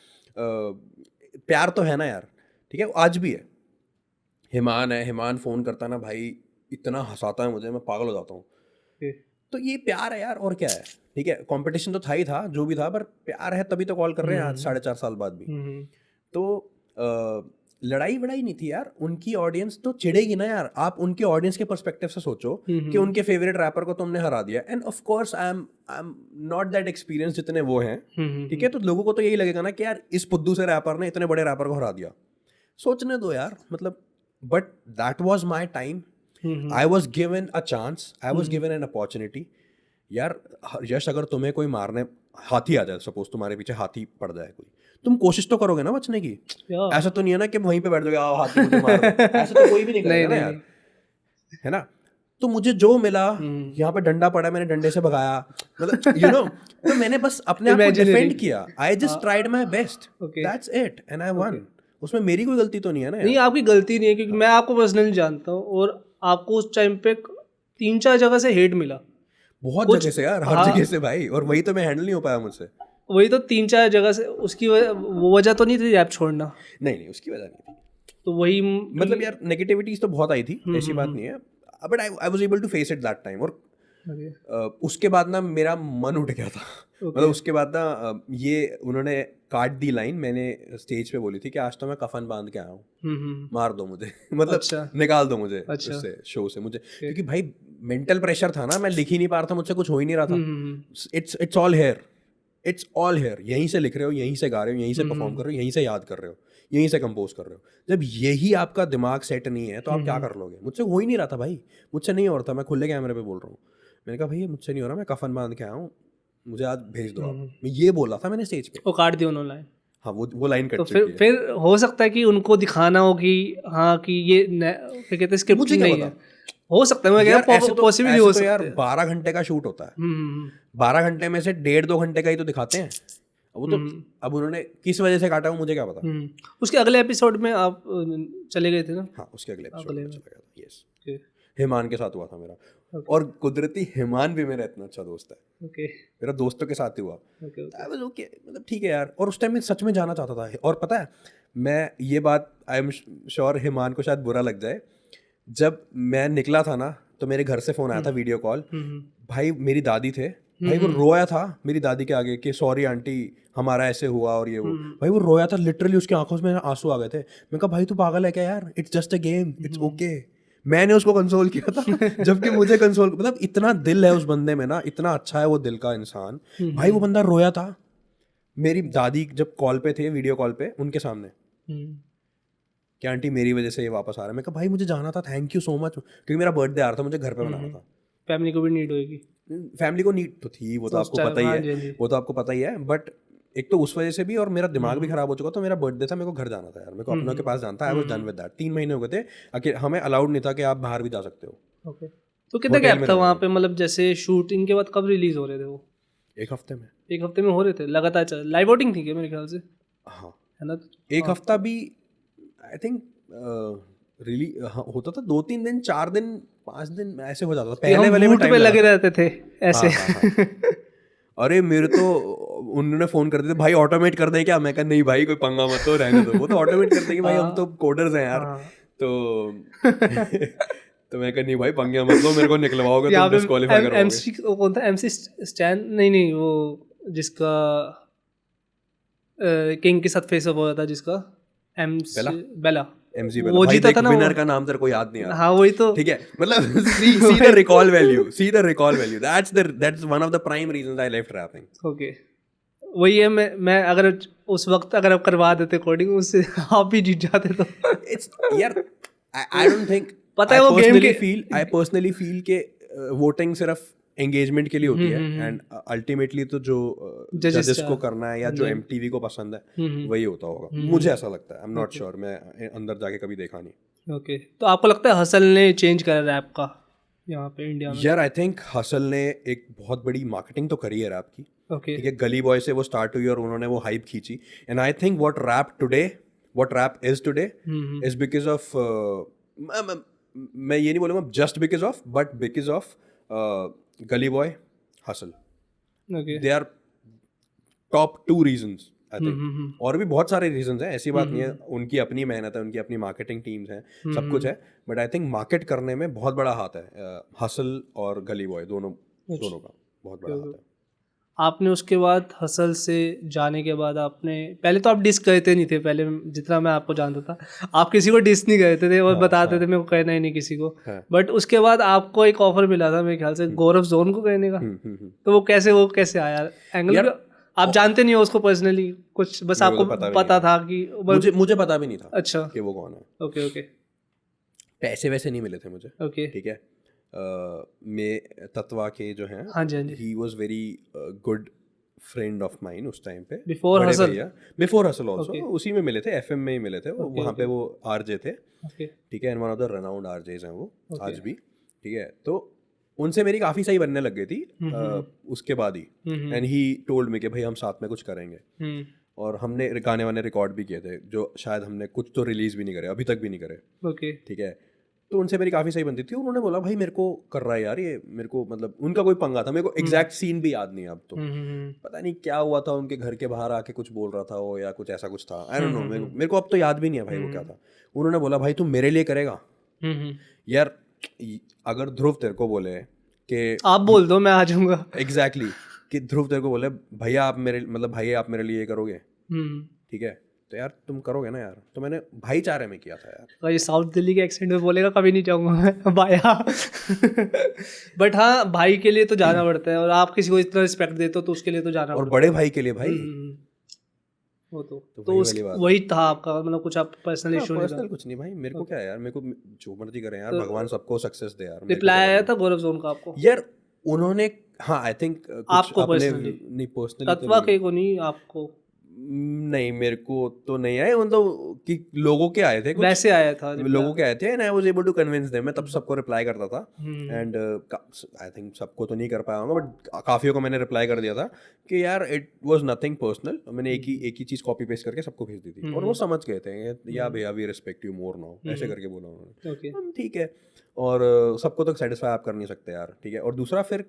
प्यार तो है ना यार, ठीक है, आज भी है। हिमान है, हिमान फ़ोन करता ना भाई, इतना हंसाता है मुझे, मैं पागल हो जाता हूँ। तो ये प्यार है यार, और क्या है, ठीक है। कंपटीशन तो था ही था, जो भी था, पर प्यार है तभी तो कॉल कर रहे हैं आज 4.5 साल बाद भी। तो लड़ाई वड़ाई नहीं थी यार। उनकी ऑडियंस तो चिढ़ेगी ना यार, आप उनके ऑडियंस के पर्सपेक्टिव से सोचो कि उनके फेवरेट रैपर को तुमने हरा दिया, end of course I am not that experience जितने वो हैं, ठीक है। तो लोगों को तो यही लगेगा ना कि यार इस पुद्दू से रैपर ने इतने बड़े रैपर को हरा दिया। सोचने दो यार, मतलब, but that was my time, I was given a chance, I was given an opportunity. यार यश, अगर तुम्हें कोई मारने, हाथी आ जाए, सपोज तुम्हारे पीछे हाथी पड़ जाए कोई, तुम कोशिश तो करोगे ना बचने की। ऐसा तो नहीं है ना कि वहीं पे बैठ जाओगे, आओ हाथी मुझे मार दे। ऐसा तो कोई भी नहीं करेगा ना यार, है ना। तो मुझे जो मिला, यहाँ पे डंडा पड़ा, मैंने डंडे से भगाया, मतलब यू नो, तो मैंने बस अपने आप को डिफेंड किया। I just tried my best, that's it, and I one. उसमें मेरी कोई गलती तो नहीं है ना यार। नहीं, आपकी गलती नहीं है, क्योंकि मैं आपको पर्सनली जानता हूँ, और आपको उस टाइम पे 3-4 जगह से हेट मिला, बहुत जगह से यार, हर जगह से भाई, और वही तो मैं हैंडल नहीं हो पाया मुझसे। वही तो 3-4 जगह से, उसकी वो वजह तो नहीं थी रैप छोड़ना? नहीं, उसकी वजह नहीं थी। तो वही मतलब यार, नेगेटिविटीज तो बहुत आई थी, ऐसी बात नहीं है, but I was able to face it that time. और उसके बाद ना मेरा मन उठ गया था। मतलब उसके बाद ना ये उन्होंने काट दी लाइन, मैंने स्टेज पे बोली थी कि आज तो मैं कफन बांध के आया हूँ, मार दो मुझे, मतलब निकाल दो मुझे उससे, शो से मुझे, क्योंकि भाई मेंटल प्रेशर था ना, मैं लिख ही नहीं पा रहा था, मुझसे कुछ हो ही नहीं रहा था। It's all here, it's all here. यहीं से लिख रहे हो, यहीं से गा रहे हो, यहीं से परफॉर्म कर रहे हो, यहीं से याद कर रहे हो, यहीं से कंपोज कर रहे हो। जब यही आपका दिमाग सेट नहीं है तो आप क्या कर लोगे? मुझसे हो ही नहीं रहा था भाई, मुझसे नहीं हो रहा था। मैं खुले कैमरे पे बोल रहा हूँ, मैंने कहा भैया मुझसे नहीं हो रहा, मैं कफन बांध के आया हूँ, मुझे आज भेज दो आप। मैं ये बोला था मैंने स्टेज पे। वो काट दी उन्होंने लाइन। हाँ, वो लाइन कट तो चुकी है। फिर हो सकता है कि उनको दिखाना हो कि हाँ, कि ये क्या कहते हैं, स्क्रिप्ट नहीं है, हो सकता है। मैं कह रहा हूं पॉसिबल ही हो सकता है यार। 12 घंटे का शूट होता है, 12 घंटे में से 1.5-2 घंटे का ही तो दिखाते हैं। वो तो अब उन्होंने किस वजह से काटा, मुझे क्या पता। उसके अगले एपिसोड में आप चले गए थे ना? हाँ, उसके अगले एपिसोड में चला गया था, यस। हिमान के साथ हुआ था मेरा। Okay. और कुदरती हिमान भी मेरा इतना अच्छा दोस्त है, ओके मेरा दोस्तों के साथ ही हुआ। ओके आई वाज ओके, मतलब ठीक है यार। और उस टाइम में सच में जाना चाहता था। और पता है, मैं ये बात आई एम श्योर हिमान को शायद बुरा लग जाए, जब मैं निकला था ना तो मेरे घर से फ़ोन आया था वीडियो कॉल। भाई मेरी दादी थे, भाई वो रोया था मेरी दादी के आगे कि सॉरी आंटी हमारा ऐसे हुआ और ये वो। भाई वो रोया था लिटरली, उसकी आंखों में आंसू आ गए थे। मैं कहा भाई तू पागल है क्या यार, it's just a game, it's okay. मैंने उसको कंसोल किया था जबकि मुझे कंसोल, मतलब इतना दिल है उस बंदे में ना, इतना अच्छा है वो दिल का इंसान। भाई वो बंदा रोया था मेरी दादी जब कॉल पे थे, वीडियो कॉल पे उनके सामने, कि आंटी मेरी वजह से ये वापस आ रहा है। मैं कहा भाई मुझे जाना था, थैंक यू सो मच, क्योंकि मेरा बर्थडे आ रहा था, मुझे घर पे मनाना था। फैमिली को भी नीड होगी। फैमिली को नीड तो थी, वो तो आपको पता ही है, वो तो आपको पता ही है। बट एक तो उस वजह से भी, और मेरा दिमाग भी खराब हो चुका, तो मेरा बर्थडे था, मेरे को घर जाना था यार, मेरे को अपनों के पास जाना था। I was done with that. 3 महीने हो गए थे, हमें अलाउड नहीं था कि आप बाहर भी जा सकते हो। ओके, तो कितना गैप था वहाँ पे, मतलब जैसे शूटिंग के बाद कब रिलीज हो रहे थे वो? 1 हफ्ते में। 1 हफ्ते में हो रहे थे लगातार? लाइव वोटिंग थी क्या मेरे ख्याल से? हाँ है ना? 1 हफ्ता भी आई थिंक रिली होता था, 2-3 दिन, 4 दिन, 5 दिन ऐसे हो जाता था। पहले वाले में टाइम पे लगे रहते थे ऐसे। अरे मेरे तो उन्होंने फोन कर दिया, भाई ऑटोमेट कर दे क्या? मैं कहा नहीं भाई कोई पंगा मत तो रहने दो, वो तो ऑटोमेट कर देंगे भाई, हम तो कोडर्स हैं यार। तो तो मैं कहा नहीं भाई पंगे मत लो, मेरे को निकलवाओगे तुम, डिस्क्वालीफाई करोगे। एमसी कौन था? MC stand? नहीं वो जिसका किंग के साथ फेस ऑफ हुआ था, जिसका एमसी बेला, एमसी वो बेला। भाई जीता देख, था ना विनर वो। का नाम तेरे को याद नहीं आ रहा। हाँ वही तो, ठीक है, मतलब see the recall value, see the recall value, that's one of the prime reasons I left rapping. Okay वही है। मैं अगर उस वक्त अगर आप करवा देते कोडिंग, उससे आप भी जीत जाते। तो इट्स यार, आई डोंट थिंक, पता है वो गेम के आई पर्सनली फील के वोटिंग सिर्फ एंगेजमेंट के लिए होती है, एंड अल्टीमेटली तो जो जजेस को करना है या जो एमटीवी को पसंद है वही होता होगा, मुझे ऐसा लगता है। आई एम नॉट श्योर, मैं अंदर जाके कभी देखा नहीं। ओके, तो आपको लगता है हसल ने चेंज करा रैप का यहाँ पे इंडिया में? यार आई थिंक हसल ने एक बहुत बड़ी मार्केटिंग तो करी है रैप की। ओके, ठीक है, गली बॉय से वो स्टार्ट हुई और उन्होंने वो हाइप खींची। And I think what rap is today is because of, मैं ये नहीं बोलूँगा just because of, but because of Gully Boy, Hustle. Okay, they are top 2 reasons I think. और भी बहुत सारे रीजंस हैं, ऐसी बात नहीं है, उनकी अपनी मेहनत है, उनकी अपनी मार्केटिंग टीम्स हैं, सब कुछ है। बट आई थिंक मार्केट करने में बहुत बड़ा हाथ है हसल और गली बॉय दोनों का बहुत बड़ा हाथ है। आपने उसके बाद हसल से जाने के बाद आपने, पहले तो आप डिस कहते नहीं थे, पहले जितना मैं आपको जानता था आप किसी को डिस नहीं कहते थे और बताते थे मेरे को कहना ही नहीं किसी को। बट उसके बाद आपको एक ऑफर मिला था मेरे ख्याल से गौरव जोन को कहने का। तो वो कैसे आया एंगल? आप जानते नहीं हो उसको पर्सनली कुछ, बस आपको पता था कि मुझे पता भी नहीं था अच्छा कि वो कौन है। ओके ओके, पैसे वैसे नहीं मिले थे मुझे। ओके, ठीक है, मैं तत्वा के जो हैं, हाँ जी हाँ जी, he was very good friend of mine उस टाइम पे, बिफोर हसल ऑल्सो उसी में मिले थे, एफएम में ही मिले थे। वहाँ पे वो आरजे थे। ठीक है, and one of the renowned RJs हैं वो आज भी। ठीक है, तो उनसे मेरी काफ़ी सही बनने लग गई थी उसके बाद ही। एंड ही टोल्ड मी कि भाई हम साथ में कुछ करेंगे। और हमने गाने वाने रिकॉर्ड भी किए थे, जो शायद हमने कुछ तो रिलीज भी नहीं करे, अभी तक भी नहीं करे। ओके, ठीक है, तो उनसे मेरी काफ़ी सही बनती थी। उन्होंने बोला भाई मेरे को कर रहा है यार ये, मेरे को मतलब उनका कोई पंगा था, मेरे को एग्जैक्ट सीन भी याद नहीं है अब तो। पता नहीं क्या हुआ था, उनके घर के बाहर आके कुछ बोल रहा था वो, या कुछ ऐसा कुछ था, आई डोंट नो, मेरे को अब तो याद भी नहीं है भाई वो क्या था। उन्होंने बोला भाई तू मेरे लिए करेगा यार? अगर ध्रुव तेरे को बोले कि आप बोल दो मैं आ जाऊंगा, एग्जैक्टली, कि ध्रुव तेरे को बोले भैया आप मेरे लिए ये करोगे, ठीक है, तो यार तुम करोगे ना यार। तो मैंने भाईचारे में किया था यार। ये साउथ दिल्ली के एक्सेंट में बोलेगा, कभी नहीं चाहूँगा मैं भाया। बट हाँ, भाई के लिए तो जाना पड़ता है, और आप किसी को इतना रिस्पेक्ट देते हो तो उसके लिए तो जाना पड़ता है। और बड़े भाई के लिए भाई, वो तो वही था आपका, मतलब कुछ आप पर्सनल इशू नहीं था? पर्सनल कुछ नहीं भाई, मेरे को क्या है यार, मेरे को जो मर्जी करें यार, भगवान सबको सक्सेस दे यार। रिप्लाई आया था गौरव जोन का आपको? यार उन्होंने, हाँ आई थिंक आपको पर्सनली नहीं, पर्सनली तत्वा के को नहीं, आपको नहीं, मेरे को तो नहीं आए, मतलब कि लोगों के आए थे कुछ, वैसे आया था लोगों के आए थे and I was able to convince them. मैं तब सबको रिप्लाई करता था हम्म एंड आई थिंक सबको तो नहीं कर पाया होगा बट काफ़ियों को मैंने रिप्लाई कर दिया था कि यार इट वाज नथिंग पर्सनल। मैंने एक ही चीज़ कॉपी पेस्ट करके सबको भेज दी थी और वो समझ गए थे या भैया we respect you more now, ऐसे करके बोला उन्होंने। ओके ठीक है, और सबको तो सेटिस्फाई आप कर नहीं सकते यार, ठीक है। और दूसरा फिर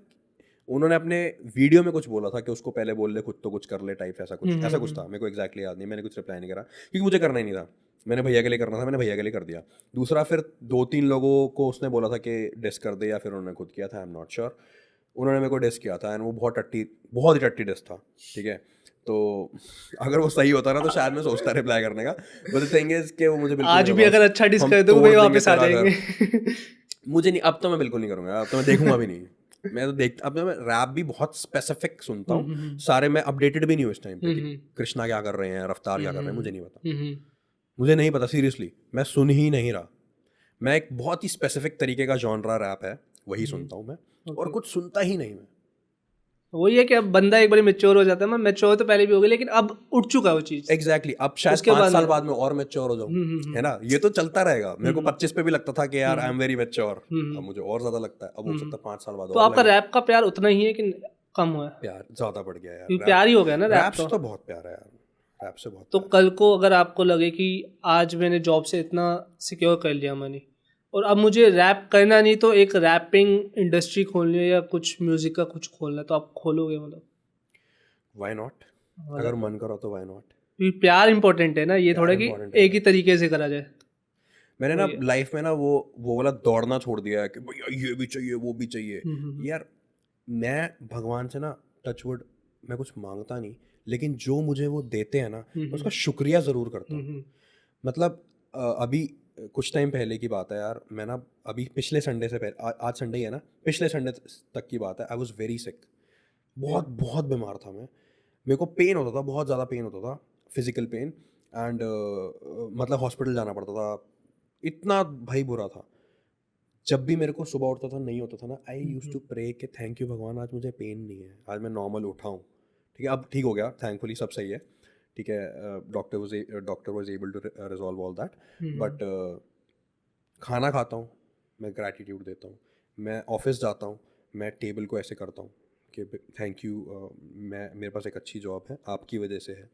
उन्होंने अपने वीडियो में कुछ बोला था कि उसको पहले बोल ले, खुद तो कुछ कर ले टाइप, ऐसा कुछ था, मेरे को एग्जैक्टली याद नहीं, मैंने कुछ रिप्लाई नहीं करा क्योंकि मुझे करना ही नहीं था, मैंने भैया के लिए करना था, मैंने भैया के लिए कर दिया। दूसरा फिर 2-3 लोगों को उसने बोला था कि डिस कर दे या फिर उन्होंने खुद किया था, आई एम नॉट श्योर। उन्होंने मेरे को डिस किया था एंड वो बहुत ही टट्टी डिस था, ठीक है। तो अगर वो सही होता ना तो शायद मैं सोचता रिप्लाई करने का, बट द थिंग इज कि वो मुझे बिल्कुल आज नहीं भी लगा, अगर अच्छा डिस हम कर दो तोड़ भाई देंगे वापस आ तेरा घर। जाएंगे। मुझे नहीं, अब तो मैं बिल्कुल नहीं करूंगा, अब तो मैं देखूंगा भी नहीं। मैं तो अब तो मैं रैप भी बहुत स्पेसिफिक सुनता हूँ सारे, मैं अपडेटेड भी नहीं हूँ इस टाइम पे कि कृष्णा क्या कर रहे हैं, रफ्तार क्या कर रहे हैं, मुझे नहीं पता, मुझे नहीं पता सीरियसली, मैं सुन ही नहीं रहा। मैं एक बहुत ही स्पेसिफिक तरीके का जॉनरा रैप है वही सुनता हूँ मैं, और कुछ सुनता ही नहीं मैं। वही है कि अब बंदा एक बार मैच्योर हो जाता है, मैं मैच्योर तो पहले भी हो गया लेकिन अब उठ चुका है वो चीज़। एग्जैक्टली अब शायद उसके 5 बाद साल में बाद में और मैच्योर हो जाऊं, है ना, ये तो चलता रहेगा। मेरे को 25 पे भी लगता था कि यार आई एम वेरी मैच्योर, अब मुझे और ज्यादा लगता है, अब हो सकता है 5 साल बाद तो और आपका लगे। रैप का प्यार उतना ही है कि कम हुआ है? प्यार ज्यादा बढ़ गया यार, क्योंकि प्यार ही हो गया ना रैप रैप से तो। तो बहुत प्यार है यार, रैप से बहुत तो प्यार कल को अगर आपको लगे कि आज मैंने जॉब से इतना सिक्योर कर लिया मनी और अब मुझे रैप करना नहीं तो एक रैपिंग इंडस्ट्री खोलनी है या कुछ म्यूजिक का कुछ खोलना है, तो आप खोलोगे मतलब? है। व्हाई नॉट, अगर मन करो तो व्हाई नॉट। क्योंकि प्यार इंपॉर्टेंट है ना, ये थोड़ा प्यार कि इंपॉर्टेंट है एक ही यार। तरीके से करा जाए। मैंने ना वही है। लाइफ में ना वो वाला दौड़ना छोड़ दिया है कि भैया ये भी चाहिए वो भी चाहिए। यार मैं भगवान से ना, टचवुड, मैं कुछ मांगता नहीं, लेकिन जो मुझे वो देते हैं ना मैं उसका शुक्रिया ज़रूर करता हूँ। मतलब अभी कुछ टाइम पहले की बात है यार, मैं ना अभी पिछले संडे से पहले, आज संडे ही है ना, पिछले संडे तक की बात है, आई वॉज वेरी सिक, बहुत बहुत बीमार था मैं। मेरे को पेन होता था, बहुत ज़्यादा पेन होता था, फिजिकल पेन, एंड मतलब हॉस्पिटल जाना पड़ता था, इतना भाई बुरा था। जब भी मेरे को सुबह उठता था नहीं होता था ना, आई यूज टू प्रे कि थैंक यू भगवान, आज मुझे पेन नहीं है, आज मैं नॉर्मल उठा हूँ, ठीक है। अब ठीक हो गया, थैंकफुली सब सही है, ठीक है। Doctor was able to resolve all that, but खाना खाता हूँ, मैं ग्रैटिट्यूड देता हूँ, मैं ऑफिस जाता हूँ, मैं टेबल को ऐसे करता हूँ कि थैंक यू, मैं, मेरे पास एक अच्छी जॉब है, आपकी वजह से है,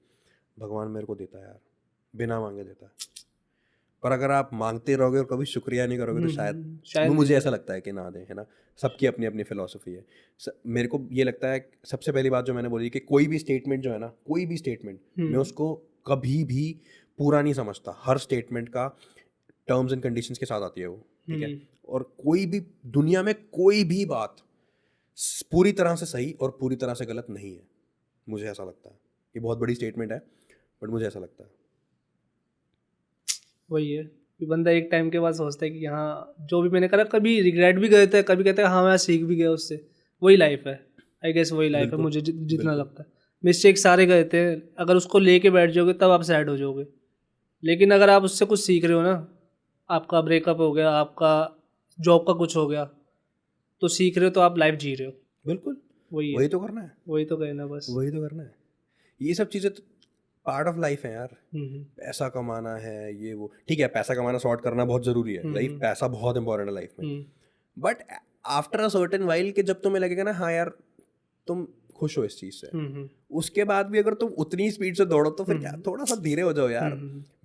भगवान मेरे को देता है यार, बिना मांगे देता है। पर अगर आप मांगते रहोगे और कभी शुक्रिया नहीं करोगे तो शायद शायद मुझे ऐसा लगता है कि ना दें, है ना। सबकी अपनी अपनी फिलॉसफी है। मेरे को ये लगता है, सबसे पहली बात जो मैंने बोली कि कोई भी स्टेटमेंट जो है ना, कोई भी स्टेटमेंट मैं उसको कभी भी पूरा नहीं समझता। हर स्टेटमेंट का टर्म्स एंड कंडीशंस के साथ आती है वो, ठीक है। और कोई भी दुनिया में कोई भी बात पूरी तरह से सही और पूरी तरह से गलत नहीं है, मुझे ऐसा लगता है। ये बहुत बड़ी स्टेटमेंट है बट मुझे ऐसा लगता है। वही है कि बंदा एक टाइम के बाद सोचता है कि हाँ जो भी मैंने करा, कभी रिग्रेट भी करता है, कभी कहता है हाँ मैं सीख भी गया उससे। वही लाइफ है, आई गेस वही लाइफ है बिल्कुल, मुझे जितना बिल्कुल। लगता है। मिस्टेक सारे करते हैं, अगर उसको लेके बैठ जाओगे तब आप सैड हो जाओगे। लेकिन अगर आप उससे कुछ सीख रहे हो ना, आपका ब्रेकअप हो गया, आपका जॉब का कुछ हो गया, तो सीख रहे हो तो आप लाइफ जी रहे हो। बिल्कुल, वही है, वही तो करना है, वही तो कहना बस। वही तो करना है। ये सब चीज़ें तो पार्ट ऑफ लाइफ है यार। हम्म पैसा कमाना है, ये वो ठीक है, पैसा कमाना सॉर्ट करना बहुत ज़रूरी है, लाइफ पैसा बहुत इंपॉर्टेंट है लाइफ में। Hmm but after a certain while कि जब तुम्हें लगेगा ना हाँ यार तुम खुश हो इस चीज़ से, उसके बाद भी अगर तुम उतनी स्पीड से दौड़ो तो फिर क्या, थोड़ा सा धीरे हो जाओ यार।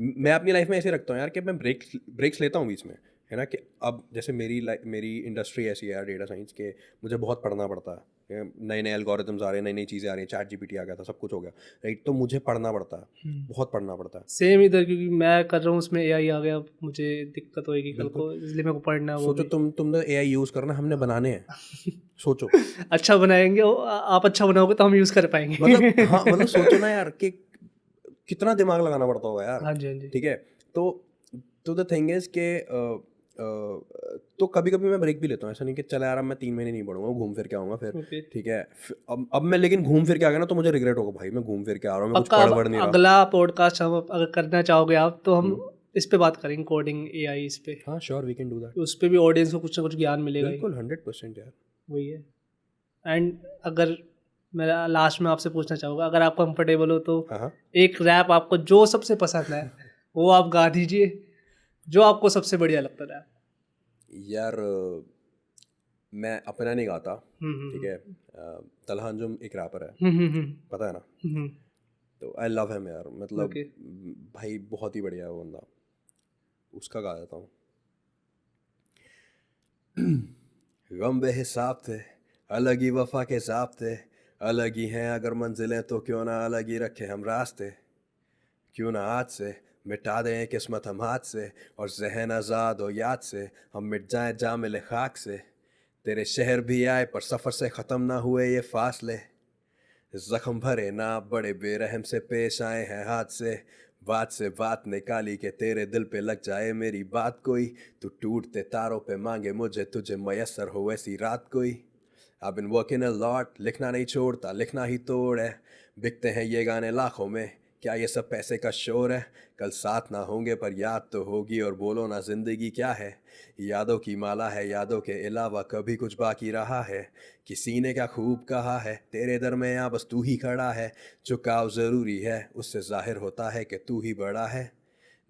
मैं अपनी लाइफ में ऐसे रखता हूँ यार कि मैं ब्रेक्स लेता हूँ बीच में, है ना। कि अब जैसे मेरी इंडस्ट्री ऐसी है यार, डेटा साइंस के, मुझे बहुत पढ़ना पड़ता है, नए नए एल्गोरिथम्स आ रहे हैं, नई नई चीज़ें आ रही हैं, चैट जीपीटी आ गया था, सब कुछ हो गया, राइट। तो मुझे पढ़ना पड़ता है, बहुत पढ़ना पड़ता है। सेम इधर, क्योंकि मैं कर रहा हूँ उसमें एआई आ गया, मुझे दिक्कत होएगी कल को, इसलिए मेरे को पढ़ना है वो सोचो भी। तुमने एआई यूज़ करना, हमने बनाने हैं, सोचो। अच्छा बनाएंगे आप अच्छा बनाओगे तो हम यूज़ कर पाएंगे। मतलब हाँ, मतलब सोचो ना यार कि कितना दिमाग लगाना पड़ता होगा यार, हाँ जी, हाँ जी। ठीक है। तो द थिंग इज के तो कभी कभी मैं ब्रेक भी लेता हूँ, ऐसा नहीं कि चला यार अब मैं 3 महीने नहीं पढ़ूंगा, घूम फिर के आऊँगा फिर, ओके, ठीक है। अब मैं लेकिन घूम फिर के आ गया ना तो मुझे रिग्रेट होगा, भाई मैं घूम फिर के आ रहा हूँ, मैं कुछ पक्का। पढ़ अब वढ़ नहीं रहा। अगला पॉडकास्ट हम अगर करना चाहोगे आप तो हम इस पे बात करेंगे, कोडिंग एआई इस पे। हाँ sure, we can do that. उस पे भी ऑडियंस को कुछ ना कुछ ज्ञान मिलेगा ही। बिल्कुल 100% यार। वही है। एंड अगर मेरा लास्ट में आपसे पूछना चाहूँगा, अगर आप कंफर्टेबल हो तो हाँ हाँ। एक रैप आपको जो सबसे पसंद है वो आप गा दीजिए, जो आपको सबसे बढ़िया लगता है रैप। यार मैं अपना नहीं गाता, ठीक है। तलहांजुम एक रैपर है, पता है ना, तो आई लव हिम यार, मतलब ओके। भाई बहुत ही बढ़िया है वो बंदा, उसका गा देता हूँ। गम बेहिसाब थे, अलग ही वफा के साब थे, अलग ही हैं अगर मंजिलें तो क्यों ना अलग ही रखे हम रास्ते, क्यों ना आज से मिटा दें किस्मत हम हाथ से, और जहन आज़ाद हो याद से हम मिट जाएं जा मिले खाक से, तेरे शहर भी आए पर सफ़र से ख़त्म ना हुए ये फासले, जख्म भरे ना बड़े बेरहम से पेश आए हैं हाथ से बात निकाली के तेरे दिल पे लग जाए मेरी बात कोई, तू टूटते तारों पे मांगे मुझे तुझे मयसर हो ऐसी रात कोई। I've been working a lot, लिखना नहीं छोड़ता लिखना ही तोड़ है, बिकते हैं ये गाने लाखों में, क्या ये सब पैसे का शोर है, कल साथ ना होंगे पर याद तो होगी, और बोलो ना जिंदगी क्या है, यादों की माला है यादों के अलावा कभी कुछ बाकी रहा है, किसी ने क्या खूब कहा है तेरे दरमियाँ बस तू ही खड़ा है, झुकाव ज़रूरी है उससे जाहिर होता है कि तू ही बड़ा है,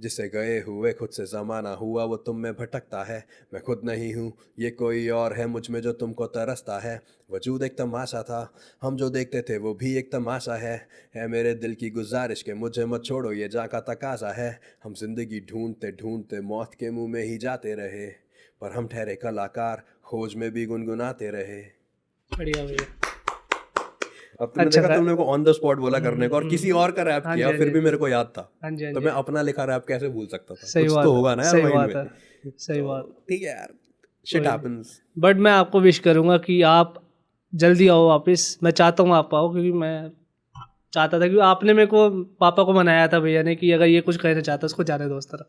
जिसे गए हुए खुद से ज़माना हुआ वो तुम में भटकता है, मैं खुद नहीं हूँ ये कोई और है मुझ में जो तुमको तरसता है, वजूद एक तमाशा था हम जो देखते थे वो भी एक तमाशा है मेरे दिल की गुजारिश के मुझे मत छोड़ो ये जां का तकाजा है, हम जिंदगी ढूंढते ढूंढते मौत के मुंह में ही जाते रहे, पर हम ठहरे कलाकार खोज में भी गुनगुनाते रहे। बढ़िया भैया। अब तुमने अच्छा देखा, था। तुमने को ऑन द स्पॉट बोला करने को और किसी और का रैप हाँ जी, किया, हाँ फिर जी। भी मेरे को याद था, हाँ जी, हाँ तो जी। मैं अपना लिखा रैप कैसे भूल सकता था, सही कुछ बात तो है, होगा ना यार सही माइंड बात में। है, सही तो बात। ठीक है यार, शिट हैपेंस। बट मैं आपको विश करूँगा कि आप जल्दी आओ वापस, मैं चाहता हूँ आप आओ, क्योंकि मैं चाहता था कि आपने मेरे को, पापा को मनाया था भैया ने कि अगर ये कुछ कहना चाहता है उसको जाने दो उस तरह।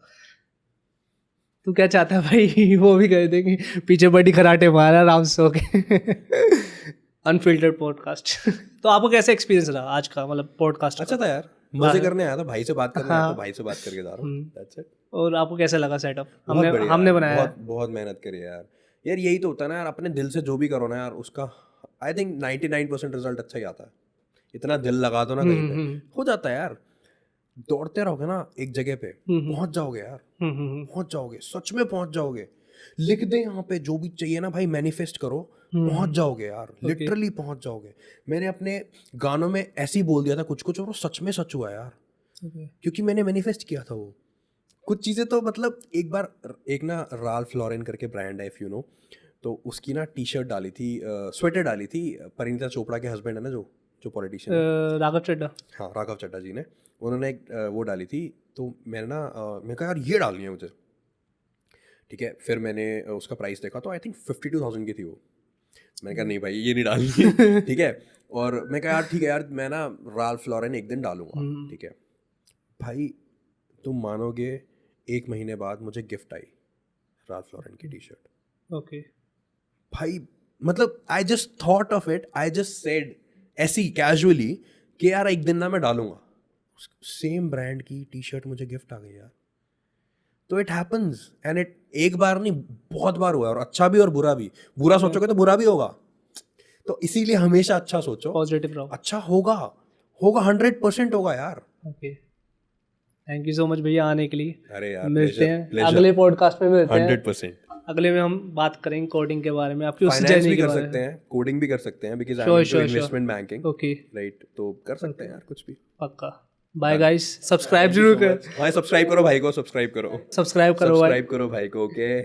तू क्या चाहता है भाई? वो भी कह देंगे पीछे बड़ी खराटे मारा आराम से होके। Unfiltered podcast. तो आपको कैसा एक्सपीरियंस रहा आज का, मतलब पॉडकास्ट अच्छा का? था यार, मजे करने आया था, भाई से बात करने आया हाँ। तो भाई से बात करके जा रहा हूँ, that's it। और आपको कैसा लगा सेटअप? बहुत बढ़िया हमने यार, बनाया है। बहुत बहुत मेहनत करी है यार। यार यही तो होता है ना यार, अपने दिल से जो भी करो ना यार, उसका आई थिंक 99% रिजल्ट अच्छा ही आता है। इतना दिल लगा दो ना कहीं पे, हो जाता है यार। दौड़ते रहोगे ना एक जगह पे, पहुंच जाओगे यार, पहुंच जाओगे, सच में पहुंच जाओगे। लिख दे यहाँ पे जो भी चाहिए ना भाई, मैनिफेस्ट करो, पहुंच जाओगे यार, लिटरली पहुंच जाओगे। मैंने अपने गानों में ऐसे ही बोल दिया था कुछ कुछ, और वो सच में सच हुआ यार, क्योंकि मैंने मैनिफेस्ट किया था वो कुछ चीज़ें। तो मतलब एक बार एक ना राल्फ लॉरेन करके ब्रांड है, इफ़ यू नो, तो उसकी ना टी शर्ट डाली थी, स्वेटर डाली थी, परिणीता चोपड़ा के हस्बैंड है ना, जो जो पॉलिटिशियन है, राघव चड्ढा। हाँ राघव चड्ढा जी ने, उन्होंने एक वो डाली थी, तो मैंने ना मैंने कहा यार ये डालनी है मुझे, ठीक है। फिर मैंने उसका प्राइस देखा तो आई थिंक 52,000 की थी वो। मैंने कहा नहीं भाई ये नहीं डालनी है, ठीक है। और मैं कहा यार ठीक है यार, मैं ना राल्फ लॉरेन एक दिन डालूंगा, ठीक है। भाई तुम मानोगे, 1 महीने बाद मुझे गिफ्ट आई राल्फ लॉरेन की टी शर्ट। ओके। भाई मतलब I just thought of it, I just said ऐसी कैजुअली कि यार एक दिन ना मैं डालूंगा, सेम ब्रांड की टी शर्ट मुझे गिफ्ट आ गई यार। तो इट हैपन्स, एंड इट एक बार नहीं बहुत बार हुआ है, और अच्छा भी और बुरा भी। बुरा सोचोगे तो बुरा भी होगा, तो इसीलिए हमेशा अच्छा सोचो, पॉजिटिव रहो। अच्छा होगा, होगा 100% होगा यार। Okay, thank you so much भैया आने के लिए। अरे यार मिलते pleasure, हैं pleasure, अगले पॉडकास्ट में, मिलते हैं 100%। अगले में। हम बात करेंगे कोडिंग के बारे में, आपकी उससे फाइनेंस जर्नी भी के कर बारे सकते में। हैं, कोडिंग भी कर सकते हैं, because I sure am into sure investment banking, okay, right, तो कर सकते हैं यार कुछ भी। पक्का। बाय गाइस, सब्सक्राइब जरूर कर, हाँ सब्सक्राइब करो भाई को, सब्सक्राइब करो, सब्सक्राइब करो भाई। सब्सक्राइब करो भाई को, ओके।